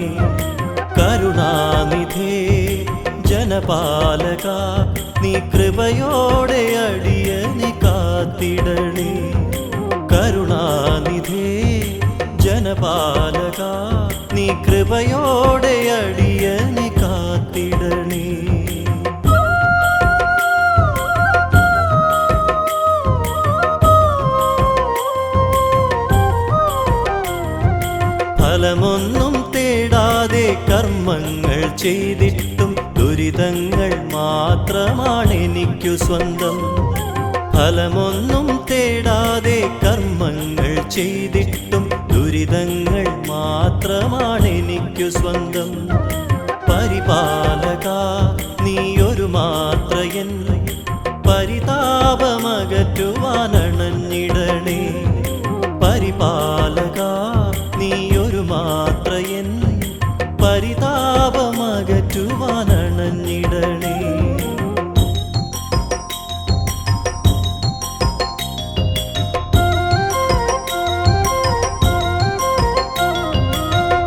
കരുണാനിധേ ജനപാലക നീ കൃപയോടെ അടിയനെ കാത്തിടണേ. കരുണാനിധേ ജനപാലക നീ കൃപയോടെ അടിയനെ കാത്തിടണേ. ഫലമൊന്നും തേടാതെ കർമ്മങ്ങൾ ചെയ്തിട്ടും ദുരിതങ്ങൾ മാത്രമാണെനിക്കു സ്വന്തം. ഫലമൊന്നും തേടാതെ കർമ്മങ്ങൾ ചെയ്തിട്ടും ദുരിതങ്ങൾ മാത്രമാണെനിക്കു സ്വന്തം. പരിപാലക നീയൊരു മാത്രയൻ പരിതാപമകറ്റുവാനണഞ്ഞിടണേ. പരിപാലക നീയൊരു മാത്രയൻ പരിതാപമകറ്റുവാനണഞ്ഞിടണേ.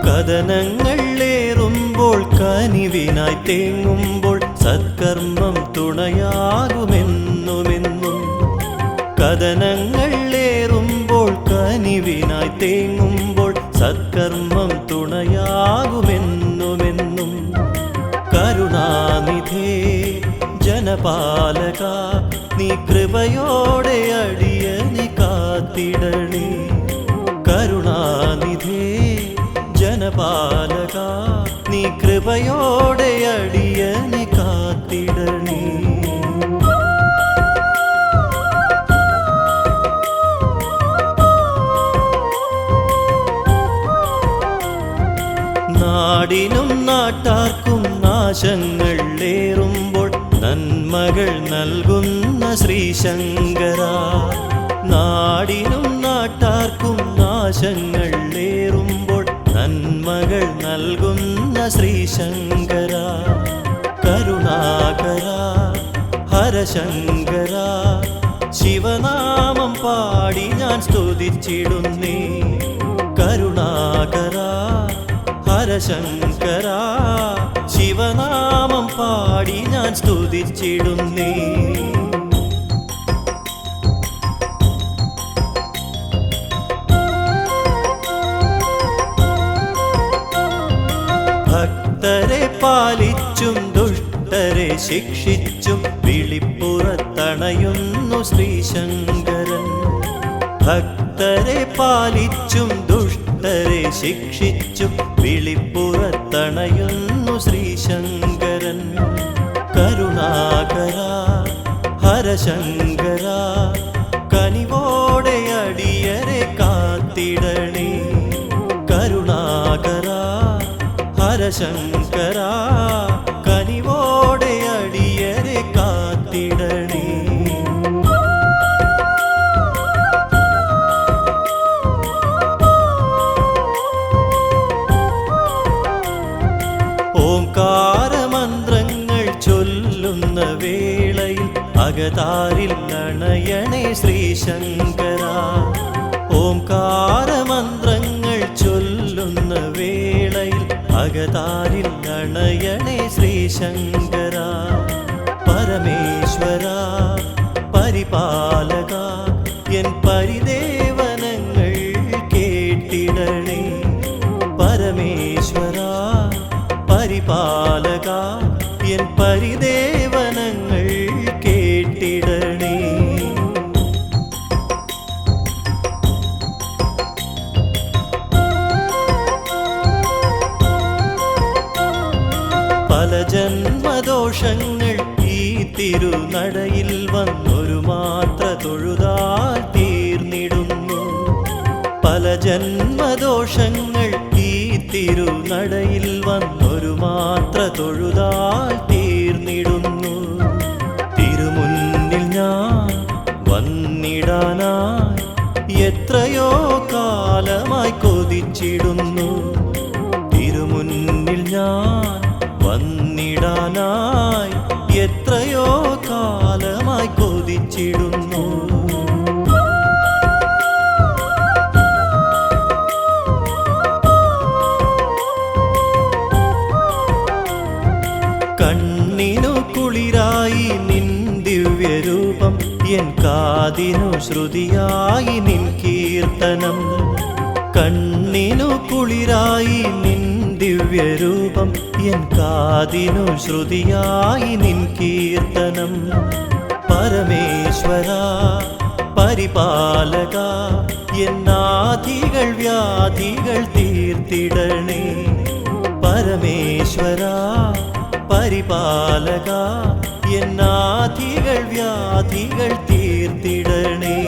കഥനങ്ങൾ ഏറുമ്പോൾ കനിവിനായി തേങ്ങുമ്പോൾ സത്കർമ്മം തുണയാകുമെന്നുമെന്നും. കഥനങ്ങൾ ഏറുമ്പോൾ കനിവിനായി തേങ്ങുമ്പോൾ സത്കർമ്മം തുണയാകുമെന്നുമെന്നും. കരുണാനിധേ ജനപാലക നീ കൃപയോടെ അടിയനെ കാത്തിടണേ. കരുണാനിധേ ജനപാലക നീ കൃപയോടെ അടിയനെ കാത്തിടണേ. നാടിനും നാട്ടാർക്കും നാശങ്ങൾ ഏറുമ്പോൾ നന്മകൾ നൽകുന്ന ശ്രീശങ്കര. നാടിനും നാട്ടാർക്കും നാശങ്ങൾ ഏറുമ്പോൾ നന്മകൾ നൽകുന്ന ശ്രീശങ്കര. കരുണാകര ഹരശങ്കര ശിവനാമം പാടി ഞാൻ സ്തുതിച്ചിടുന്നേ. കരുണാകര ഹരശങ്കര ശിവനാമം പാടി ഞാൻ സ്തുതിച്ചിടുന്നേ. ഭക്തരെ പാലിച്ചും ദുഷ്ടരെ ശിക്ഷിച്ചും വിളിപ്പുറത്തണയുന്നു ശ്രീശങ്കരൻ. ഭക്തരെ പാലിച്ചും ദുഷ്ടരെ ശിക്ഷിച്ചും വിളിപ്പുറത്തണയുന്നു ശ്രീശങ്കരൻ. കരുണാകര ഹരശങ്കര കനിവോടെ അടിയരെ കാത്തിടണേ. കരുണാകര ഹരശങ്കര കനിവോടെ അടിയരെ കാത്തിടണേ. ഓംകാരമന്ത്രങ്ങൾ ചൊല്ലുന്ന വേളയിൽ അകതാരിൽ അണയണേ ശ്രീശങ്കര. ഓംകാരമന്ത്രങ്ങൾ ചൊല്ലുന്ന വേളയിൽ അകതാരിൽ അണയണേ ശ്രീശങ്കര. പരമേശ്വര പരിപാലക എൻ പരിദേവനങ്ങൾ കേട്ടിടണേ. പരമേശ്വര പരിപാലക എൻ പരിദേവനങ്ങൾ കേട്ടിടണേ. പല ജന്മദോഷങ്ങൾ ഈ തിരുനടയിൽ വന്നൊരു മാത്ര തൊഴുതാൽ തീർന്നിടുന്നു. പല ജന്മദോഷങ്ങൾ ഈ തിരുനടയിൽ വന്നൊരു മാത്ര തൊഴുതാൽ തീർന്നിടുന്നു. തിരുമുന്നിൽ ഞാൻ വന്നിടാനായി എത്രയോ കാലമായി കൊതിച്ചിടുന്നു. തിരുമുന്നിൽ ഞാൻ വന്നിടാനായി എത്രയോ കാലമായി കൊതിച്ചിടുന്നു. കണ്ണിനു കുളിരായി നിൻ ദിവ്യരൂപം എൻ കാതിനു ശ്രുതിയായി നിൻ കീർത്തനം. കണ്ണിനു കുളിരായി നിൻ ദിവ്യരൂപം എൻ കാതിനു ശ്രുതിയായി നിൻ കീർത്തനം. പരമേശ്വര പരിപാലക എന്നാധികൾ വ്യാധികൾ തീർത്തിടണേ. പരമേശ്വര പരിപാലക എന്നാധികൾ വ്യാധികൾ തീർത്തിടണേ.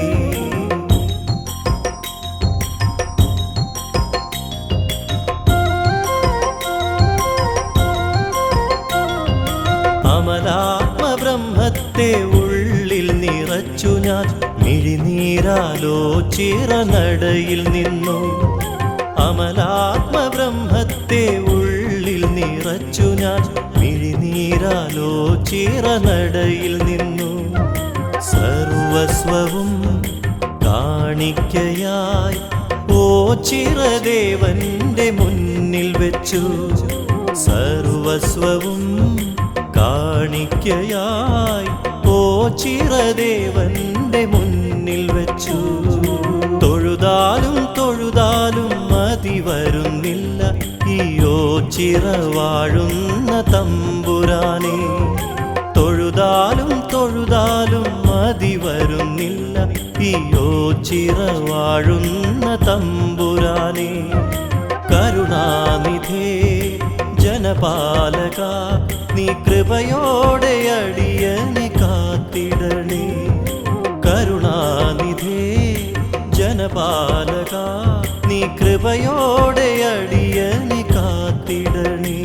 അമലാത്മബ്രഹ്മത്തെ ഉള്ളിൽ നിറച്ചു ഞാൻ മിഴിനീരാലോ ചിറനടയിൽ നിന്നു. അമലാത്മബ്രഹ്മത്തെ ഉള്ളിൽ നിറച്ചു ഞാൻ മിഴിനീരാലോ ചിറനടയിൽ നിന്നു. സർവസ്വവും കാണിക്കയായി ഓ ചിറദേവന്റെ മുന്നിൽ വെച്ചു. സർവസ്വവും കാണിക്കയായി ഓ ചിറദേവന്റെ മുന്നിൽ വെച്ചു. തൊഴുതാലും തൊഴുതാലും മതി വരുന്നില്ല ഈ ഓ ചിറവാഴുന്ന തമ്പുരാനെ. തൊഴുതാലും തൊഴുതാലും മതി വരുന്നില്ല ഈ ഓ ചിറവാഴുന്ന തമ്പുരാനെ. കരുണാനിധേ ജനപാലക നീ കൃപയോടെ അടിയനെ കാത്തിടണേ. കരുണാനിധേ ജനപാലക നീ കൃപയോടെ അടിയനെ കാത്തിടണേ.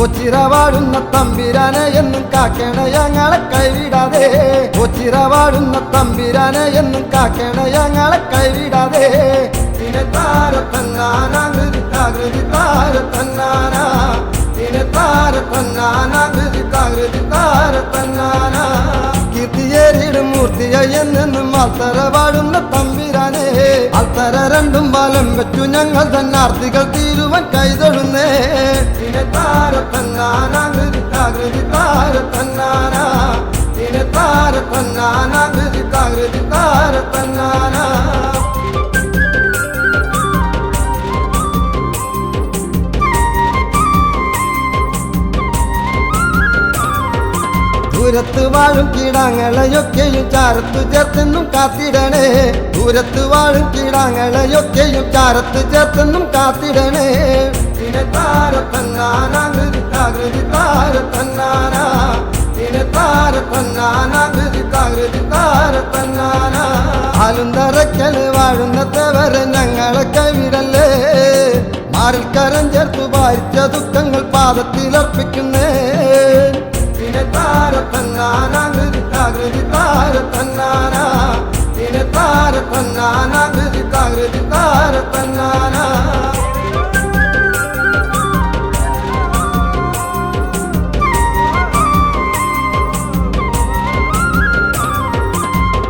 ഒച്ചിറവാടുന്ന തമ്പിരാനെ എന്നും കാക്കണ ഞങ്ങളെ കൈവിടാതെ. ഒച്ചിറവാടുന്ന തമ്പിരാനെ എന്നും കാക്കണ ഞങ്ങളെ കൈവിടാതെ. തിനെ താര തന്നാന കൃതി താകൃതി താര തന്നാന തിനെ താര തന്നാന കൃതി താകൃതി താര തന്നാന കീർത്തിയേറിയിടും മൂർത്തിയായി എന്നെന്നും ആൽത്തറ പാടുന്ന തമ്പിരാനെ ആൽത്തറ രണ്ടും പാലം വെച്ചു ഞങ്ങൾ തന്നാർത്തികൾ തീരുവൻ കൈതൊഴുന്നേ തിനെ താര തന്നാന കൃതി താകൃതി താര തന്നാന തിനെ താര തന്നാന കൃതി താകൃതി താര തന്നാന ദൂരത്ത് വാഴും കീടാങ്ങളെയൊക്കെയും ചാരത്തു ചേർത്തെന്നും കാത്തിടണേ ദൂരത്ത് വാഴും കീടാങ്ങളെയൊക്കെയും ചാരത്ത് ചേർത്തെന്നും കാത്തിടണേ തിനെ താര തന്നാന കൃതി താകൃതി താര തന്നാന തിനെ താര തന്നാന കൃതി താകൃതി താര തന്നാന ആലും തറക്കല് വാഴുന്നത്തവരെ ഞങ്ങളെ കൈവിടല്ലേ മാറിൽ കരം ചേർത്തു വായിച്ച ദുഃഖങ്ങൾ പാദത്തിലർപ്പിക്കുന്നേ തിനെ താര തന്നാന കൃതി താകൃതി താര തന്നാന തിനെ താര തന്നാന കൃതി താകൃതി താര തന്നാന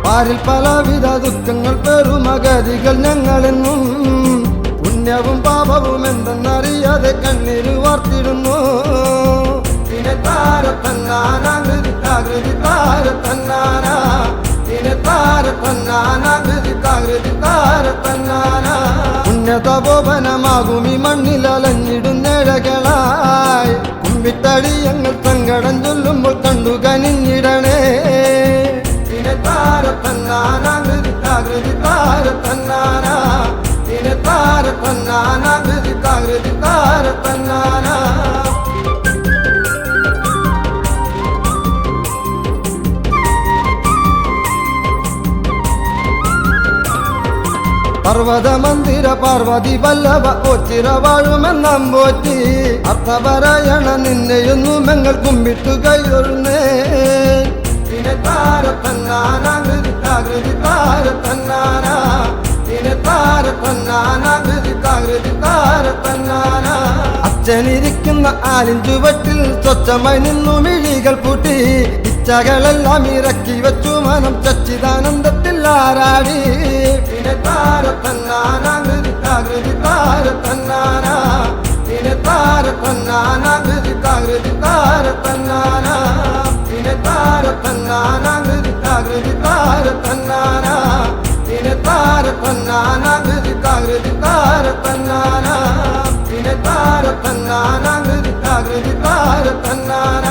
പാരിൽ പലവിധ ദുഃഖങ്ങൾ പെരുമഗതികൾ ഞങ്ങളെന്നും പുണ്യവും പാപവും എന്തെന്നറിയാതെ കണ്ണീര് വാർത്തിടുന്നു തിനെ താര തന്നാന കൃതി താകൃതി താര തന്നാന തിനെ താര തന്നാന കൃതി താകൃതി താര തന്നാന പുണ്യതപോപനമാകും ഈ മണ്ണിലലഞ്ഞിടുന്നേഴകളായി കുമ്പിട്ടടിയങ്ങൾ സങ്കടം ചൊല്ലുമ്പോൾ കണ്ടു കനിഞ്ഞിടണേ തിനെ താര തന്നാന കൃതി താകൃതി താര തന്നാന തിനെ താര തന്നാന കൃതി താകൃതി താര തന്നാന പർവ്വത മന്ദിര പാർവതി വല്ലഭ ഒച്ചിറ വാഴുമെന്നമ്പോറ്റി അർത്ഥപരായണ നിന്നെയൊന്നും ഞങ്ങൾ കുമ്പിട്ടു കൈയൊഴുന്നേ തിനെ താര തന്നാന കൃതി താകൃതി താര തന്നാന തിനെ താര തന്നാന കൃതി താകൃതി താര തന്നാന അച്ഛനിരിക്കുന്ന ആലിൻ ചുവട്ടിൽ സ്വച്ഛമായി നിന്നു മിഴികൾ പൂട്ടി ഇച്ഛകളെല്ലാം ഇറക്കി വെച്ചു മനം സച്ചിദാനന്ദത്തിൽ ആരാടി തിനെ താര തന്നാന കൃതി താകൃതി താര തന്നാന തിനെ താര തന്നാന കൃതി താകൃതി താര തന്നാന തിനെ താര തന്നാന കൃതി താകൃതി താര തന്നാന തിനെ താര തന്നാന കൃതി താകൃതി താര തന്നാന തിനെ താര തന്നാന കൃതി താകൃതി താര തന്നാന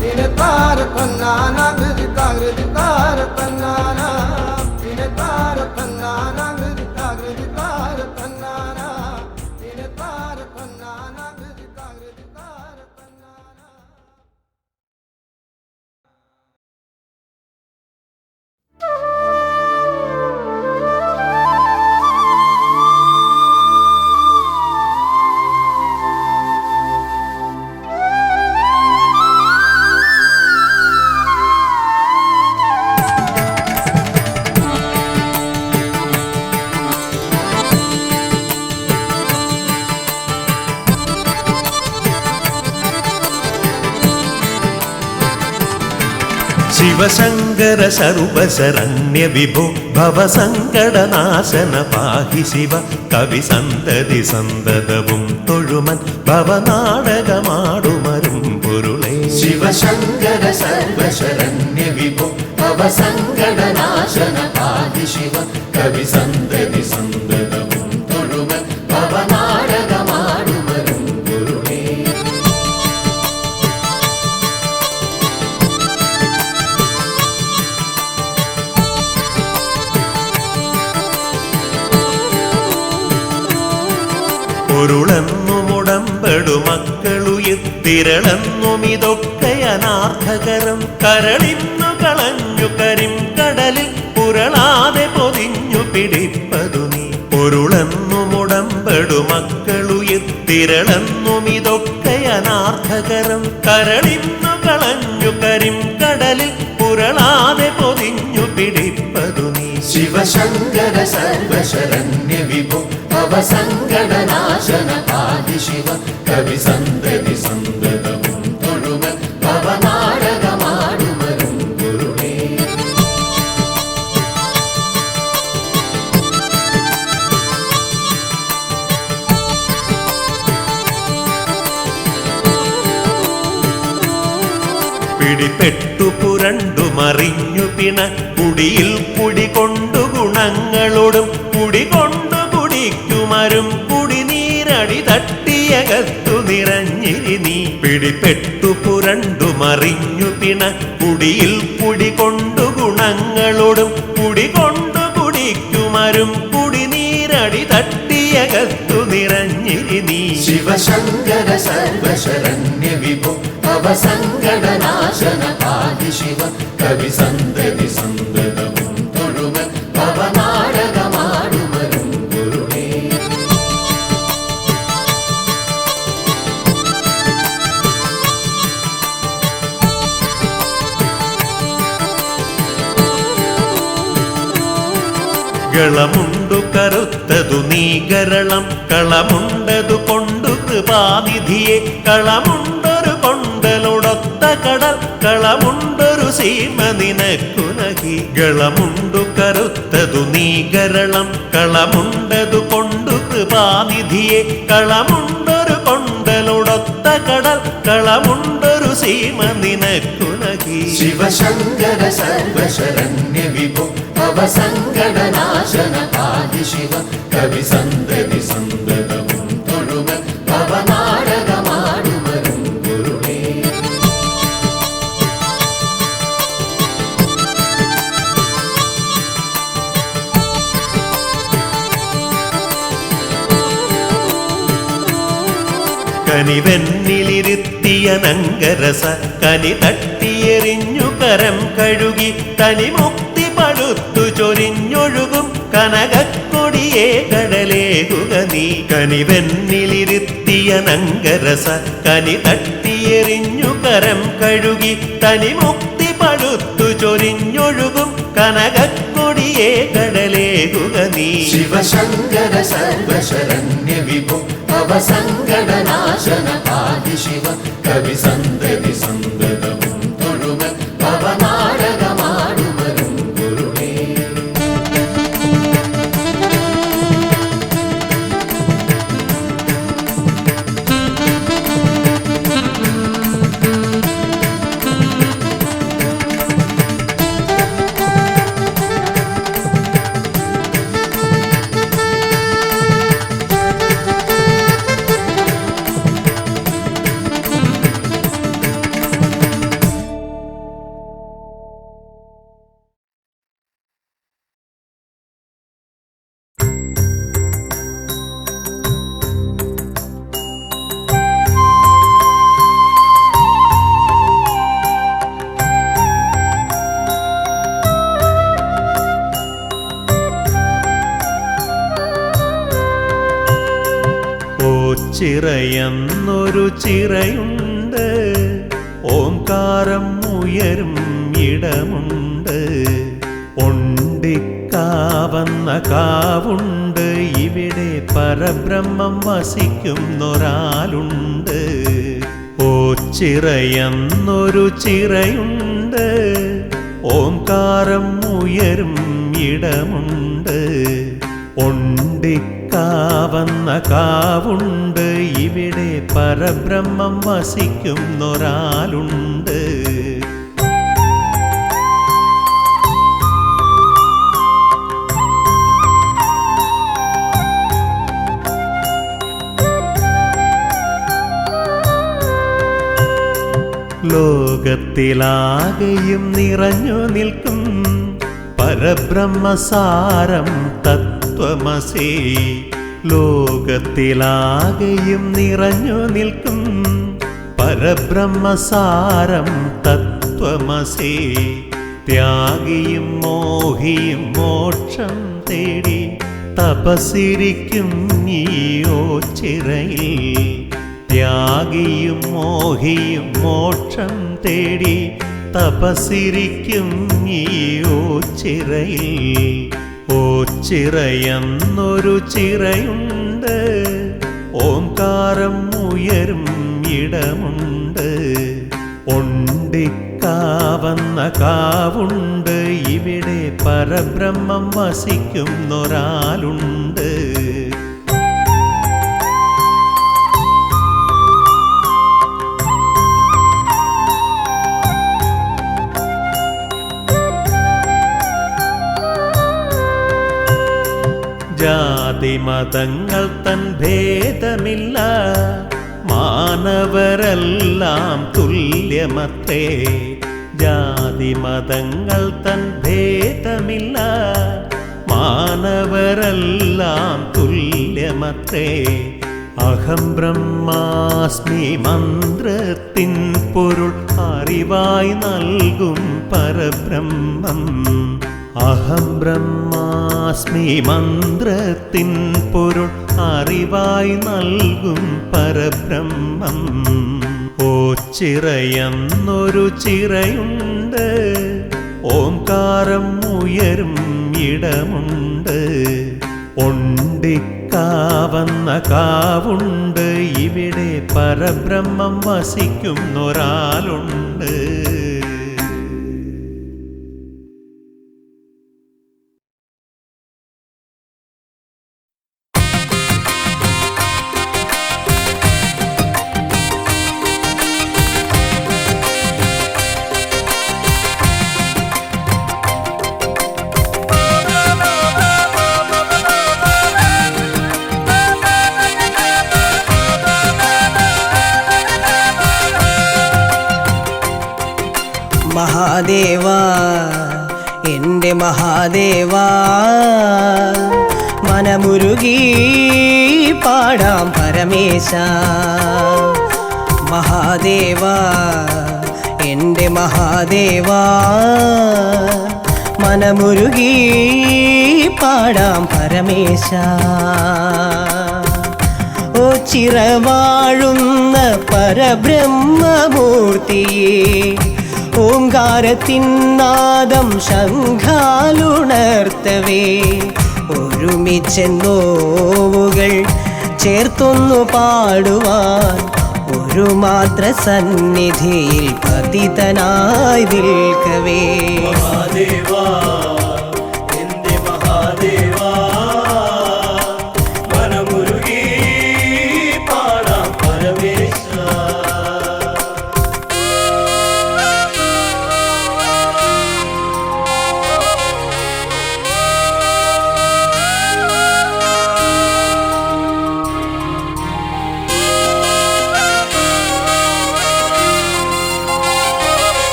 തിനെ താര തന്നാന കൃതി താകൃതി താര തന്നാന തിനെ താര തന്നാന കൃതി താകൃതി താര തന്നാന തിനെ താര തന്നാന കൃതി താകൃതി താര തന്നാന ശിവശങ്കര സർവശരണ്യ വിഭോ ഭവസങ്കടനാശന പാഹി ശിവ കവി സന്തതി സന്തതവും തൊഴുമൻ ഭവനാടകമാടുമരും പൊരുളേ ശിവശങ്കര സർവശരണ്യ വിഭോ ഭവസങ്കടനാശന പാഹി ശിവ കവി സന്തതി സന്തതവും തൊഴുമൻ ഭവനാടകമാടുമരും പൊരുളേ പൊരുളെന്നുമുടമ്പെടു മക്കളുയിത്തിരളെന്നുമിതൊക്കെ അനാർത്ഥകരം കരളിന്നു കളഞ്ഞു കരിം കടലിൽ പുരളാതെ പൊതിഞ്ഞു പിടിപ്പതു നീ പൊരുളെന്നുമുടമ്പെടു മക്കളുയിത്തിരളെന്നുമിതൊക്കെ അനാർത്ഥകരം കരളിന്നു കളഞ്ഞു കരിം കടലിൽ പുരളാതെ പൊതിഞ്ഞു പിടിപ്പതു നീ ശിവ ശിവശങ്കര സർവശരണ്യ വിഭോ ഭവസങ്കടനാശന പാതി ശിവ കവി സന്തതി സന്തതവും തൊഴുമ ഭവനാടകമാടുമരും ഗുരുവേ. പിടിപ്പെട്ടു പുരണ്ടു മറിഞ്ഞു പിണ കുടിയിൽ കുടികൊണ്ടു ഗുണങ്ങളോടും കുടികൊണ്ടു കുടിക്കുമരും കുടിനീരടി തട്ടിയകത്തു നിറഞ്ഞിരി നീ. പിടിപ്പെട്ടു പുരണ്ടു മറിഞ്ഞു പിണ കുടിയിൽ കുടികൊണ്ടു ഗുണങ്ങളോടും കുടികൊണ്ടു കുടിക്കുമരും കുടിനീരടി തട്ടിയകത്തു നിറഞ്ഞിരി നീ. ശിവശങ്കര സർവശരണ്യ വിഭോ ഭവസങ്കടനാശന പാതി ശിവ കവി സന്തതി സന്തതവും തൊഴുമ ഭവനാടകമാടുമരും ഗുരുവേ. ഗളമുണ്ടു കറുത്തതു നീ ഗരളം കളമുണ്ടതു കൊണ്ടു കൃപാനിധിയെ കളമുണ്ടൊരു കൊണ്ടലൊടൊത്ത കടൽ കളമുണ്ടൊരു സീമ നിനക്കു നഹി. ഗളമുണ്ടു കറുത്തതു നീ ഗരളം കളമുണ്ടതു കൊണ്ടു കൃപാനിധിയെ കളമുണ്ടൊരു കൊണ്ടലൊടൊത്ത കടൽ കളമുണ്ടൊരു സീമ നിനക്കു നഹി. ശിവശങ്കര സർവശരണ്യ വിഭോ ഭവസങ്കടനാശന പാതി ശിവ കവി സന്തതി സന്തതവും തൊഴുമ ഭവനാടകമാടുമരും ഗുരുവേ. കനിവെന്നിലിരുത്തിയ നങ്കരസ കനി തട്ടിയെറിഞ്ഞു കരം കഴുകി തനി മുക്തി പടുത്തു ചൊരിഞ്ഞൊഴുകും കനകക്കൊടിയേ കടലേകുക നീ. കനിവെന്നിലിരുത്തിയ നങ്കരസ കനി തട്ടിയെറിഞ്ഞു കരം കഴുകി തനി മുക്തി പടുത്തു ചൊരിഞ്ഞൊഴുകും കനകക്കൊടിയേ കടലേകുക നീ. ശിവശങ്കര സർവശരണ്യ വിഭോ ഭവസങ്കടനാശന പാതി ശിവ കവി സന്തതി സന്തതവും തൊഴുമ ഭവനാടകമാടുമരും ഗുരുവേ. ചിറയെന്നൊരു ചിറയുണ്ട് ഓംകാരം ഉയരും ഇടമുണ്ട് ഒണ്ടിക്കാവന്ന കാവുണ്ട് ഇവിടെ പരബ്രഹ്മം വസിക്കുന്നൊരാളുണ്ട്. ഓ ചിറയെന്നൊരു ചിറയുണ്ട് ഓംകാരം ഉയരും ഇടമുണ്ട് ഒണ്ടിക്കാവന്ന കാവുണ്ട് ഇവിടെ പരബ്രഹ്മം വസിക്കുന്നൊരാളുണ്ട്. ലോകത്തിലാകെയും നിറഞ്ഞു നിൽക്കും പരബ്രഹ്മസാരം തത്വമസി. ലോകത്തിലാകെയും നിറഞ്ഞു നിൽക്കും പരബ്രഹ്മസാരം തത്വമസി. ത്യാഗിയും മോഹിയും മോക്ഷം തേടി തപസ്സിരിക്കും നീയോ ചിറയിൽ. ത്യാഗിയും മോഹിയും മോക്ഷം തേടി തപസ്സിരിക്കും നീയോ ചിറയിൽ. ഓ ചിറയെന്നൊരു ചിറയുണ്ട്, ഓംകാരം ഉയരും ഇടമുണ്ട്. ഒണ്ടിക്കാവന്ന കാവുണ്ട്, ഇവിടെ പരബ്രഹ്മം വസിക്കുന്നൊരാളുണ്ട്. ജാതിമതങ്ങൾ തൻ ഭേദമില്ല, മാനവരെല്ലാം തുല്യമത്രേ. ജാതിമതങ്ങൾ തൻ ഭേദമില്ല, മാനവരെല്ലാം തുല്യമത്രേ. അഹം ബ്രഹ്മാസ്മി മന്ത്രത്തിൻ പൊരുൾ അറിവായി നൽകും പരബ്രഹ്മം. അഹം ബ്രഹ്മാസ്മി മന്ത്രത്തിൻ പൊരുൾ അറിവായി നൽകും പരബ്രഹ്മം. ഓ ചിറയെന്നൊരു ചിറയുണ്ട്, ഓംകാരം ഉയരും ഇടമുണ്ട്. ഒണ്ടിക്കാവന്ന കാവുണ്ട്, ഇവിടെ പരബ്രഹ്മം വസിക്കുന്നൊരാളുണ്ട്. മഹാദേവാ എൻ്റെ മഹാദേവാ, മനമുരുകി പാടാം പരമേശ. മഹാദേവാ എൻ്റെ മഹാദേവാ, മനമുരുകി പാടാം പരമേശ. ഓ ചിറവാഴുന്ന പരബ്രഹ്മമൂർത്തിയേ, ഓംകാരത്തിൻ നാദം ശംഖാലുണർത്തവേ. ഒരുമിച്ചെന്നോവുകൾ ചേർത്തൊന്നു പാടുവാൻ, ഒരു മാത്ര സന്നിധിയിൽ പതിതനായി നിൽക്കവേ. മഹാദേവാ എന്റെ മഹാദേവാ, മനമുരുകി പാടാം പരമേശ.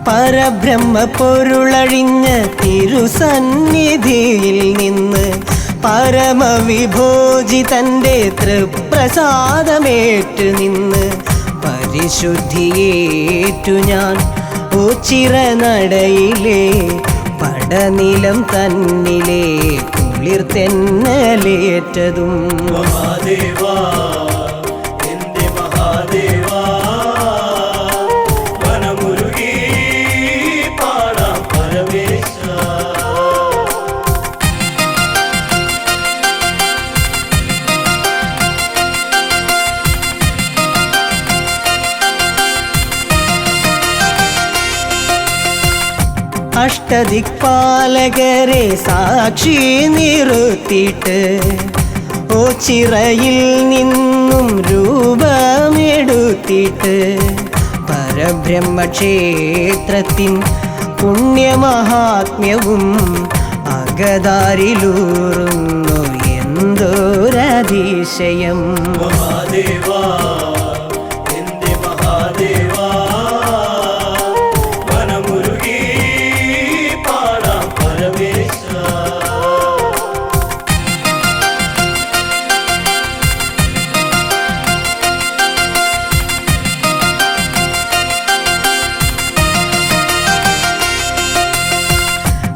പരബ്രഹ്മ പൊരുളഴിഞ്ഞ തിരുസന്നിധിയിൽ നിന്ന് പരമവിഭോജി തൻ്റെ തൃപ്രസാദമേറ്റു നിന്ന് പരിശുദ്ധിയേറ്റു ഞാൻ ഓച്ചിറനടയിലെ പടനിലം തന്നിലെ കുളിർത്തെന്നലേറ്റതും. മഹാദേവാ എന്റെ മഹാദേവാ, മനമുരുകി പാടാം പരമേശ. അഷ്ടദിക്പാലകരെ സാക്ഷി നിർത്തിയിട്ട് ഓച്ചിറയിൽ നിന്നും രൂപമെടുത്തിട്ട് പരബ്രഹ്മക്ഷേത്രത്തിൻ പുണ്യമഹാത്മ്യവും അകതാരിലൂറുന്നു എന്തൊരതിശയം. മഹാദേവാ എന്റെ മഹാദേവാ, മനമുരുകി പാടാം പരമേശ.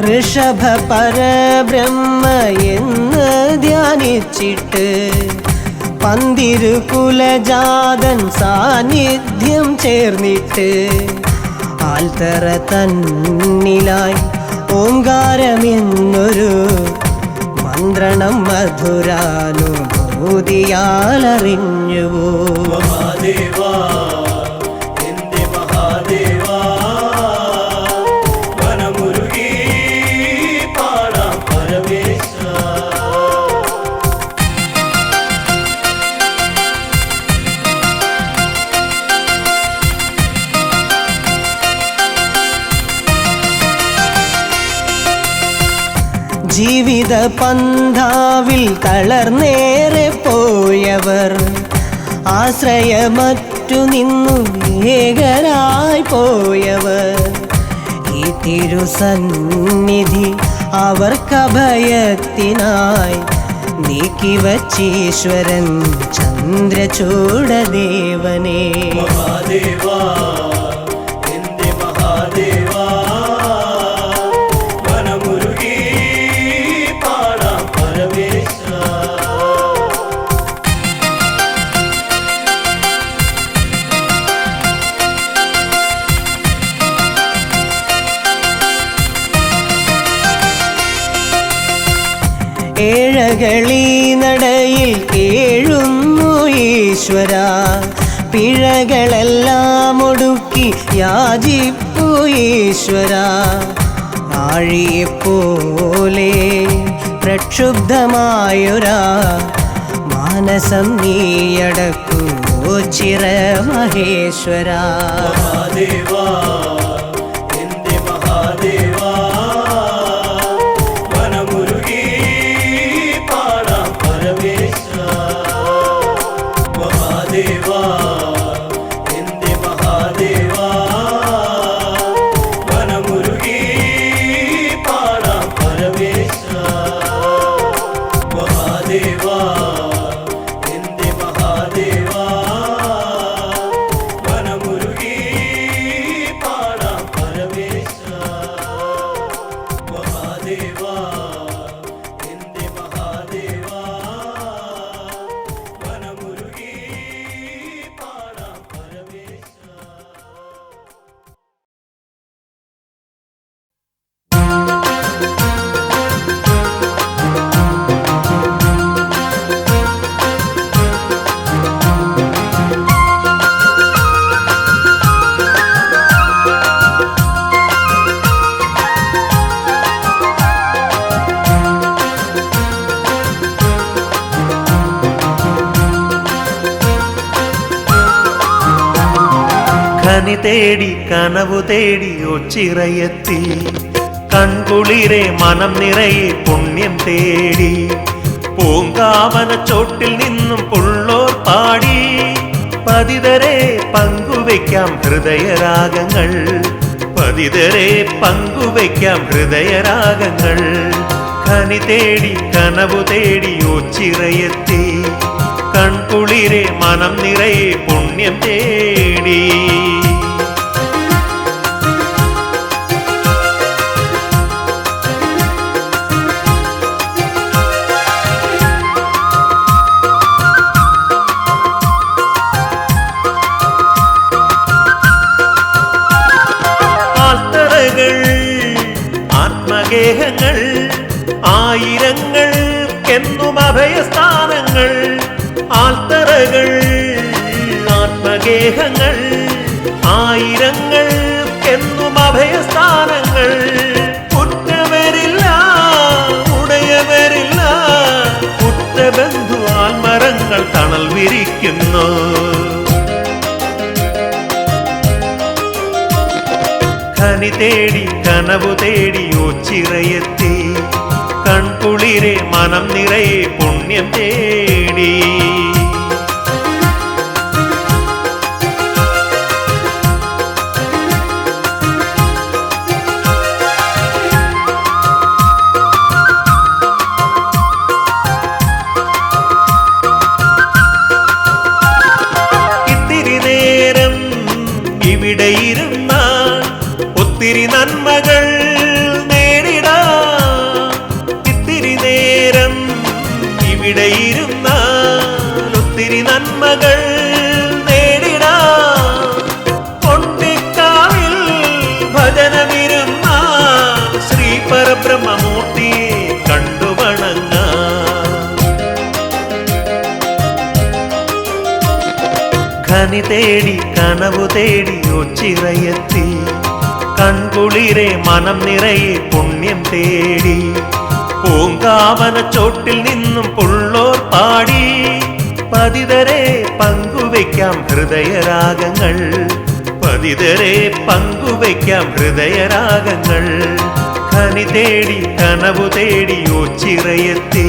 ഋഷഭ പരബ്രഹ്മ എന്ന് ധ്യാനിച്ചിട്ട് പന്തിരുകുലജാതൻ സാന്നിധ്യം ചേർന്നിട്ട് ആൽത്തറ തന്നിലായി ഓംകാരമെന്നൊരു മന്ത്രണം മധുരാനുഭൂതിയാലറിഞ്ഞുവോ. മഹാദേവാ എന്റെ മഹാദേവാ മനമുരുകി പാടാം പരമേശ. ജീവിത പന്ഥാവിൽ തളർന്നേറെ പോയവർ ആശ്രയമറ്റു നിന്നു ഏകരായി പോയവർ ഈ തിരുസന്നിധി അവർക്കഭയത്തിനായി നീക്കിവച്ചീശ്വരൻ ചന്ദ്രചൂഡദേവനേ. മഹാദേവാ എന്റെ മഹാദേവാ മനമുരുകി പാടാം പരമേശ. ഏഴകളീ നടയിൽ കേഴുന്നു ഈശ്വര, പിഴകളെല്ലാം ഒടുക്കി യാചിപ്പു ഈശ്വര. ആഴിയെപ്പോലെ പ്രക്ഷുബ്ധമായൊരാ മാനസം നീയടക്കൂ ചിര മഹേശ്വര. മഹാദേവാ എന്റെ മഹാദേവാ മനമുരുകി പാടാം പരമേശ. മഹാദേവാ എന്റെ മഹാദേവാ മനമുരുകി പാടാം പരമേശ. മഹാദേവാ എന്റെ മഹാദേവാ മനമുരുകി പാടാം പരമേശ. മഹാദേവാ എന്റെ മഹാദേവാ മനമുരുകി പാടാം പരമേശ. കനി തേടി കനവു തേടി ഒച്ചിറയെത്തി കൺകുളിരെ മനം നിറയെ പുണ്യം തേടി പൂങ്കാവന ചോട്ടിൽ നിന്നും പുള്ളോർ പാടി പതിതരെ പങ്കുവയ്ക്കാം ഹൃദയരാഗങ്ങൾ, പതിതരെ പങ്കുവയ്ക്കാം ഹൃദയരാഗങ്ങൾ. കനി തേടി കനവു തേടി ഒച്ചിറയെത്തി കൺകുളിരെ മനം നിറയെ പുണ്യം തേടി. ആൽത്തറകൾ ആത്മഗേഹങ്ങൾ ആയിരങ്ങൾക്കെന്നും അഭയസ്ഥാനങ്ങൾ. ആൽത്തറകൾ ആത്മഗേഹങ്ങൾ ആയിരങ്ങൾക്കെന്നും അഭയസ്ഥാനങ്ങൾ. ഉറ്റവരില്ല ഉടയവരില്ല ഉറ്റബന്ധു ആൽമരങ്ങൾ തണൽ വിരിക്കുന്നു. കനി തേടി കനവു തേടി ഒച്ചിറയെത്തി കൺകുളിരെ മനം നിറയെ പുണ്യം തേടി. ഇത്തിരി നേരം ഇവിടെ ഇരുന്നാൽ ഒത്തിരി നന്മകൾ നേടിടാം. നന്മകൾ നേടിടാം. കൊണ്ടിക്കാവിൽ ഭജനമിരുന്ന ശ്രീ പരബ്രഹ്മമൂർത്തിയെ കണ്ടു വണങ്ങാം. ഖനി തേടി കനവു തേടി ഒച്ചിറയെത്തി കൺകുളിരെ മനം നിറയെ പുണ്യം തേടി പൂങ്കാവന ചോട്ടിൽ നിന്നും പുള്ളോർ പാടി പതിതരെ പങ്കുവയ്ക്കാം ഹൃദയരാഗങ്ങൾ. പതിതരെ പങ്കുവയ്ക്കാം ഹൃദയരാഗങ്ങൾ. ഖനി തേടി കനവു തേടി ഒച്ചിറയെത്തി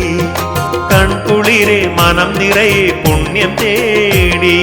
കൺകുളിരെ മനം നിറയെ പുണ്യം തേടി.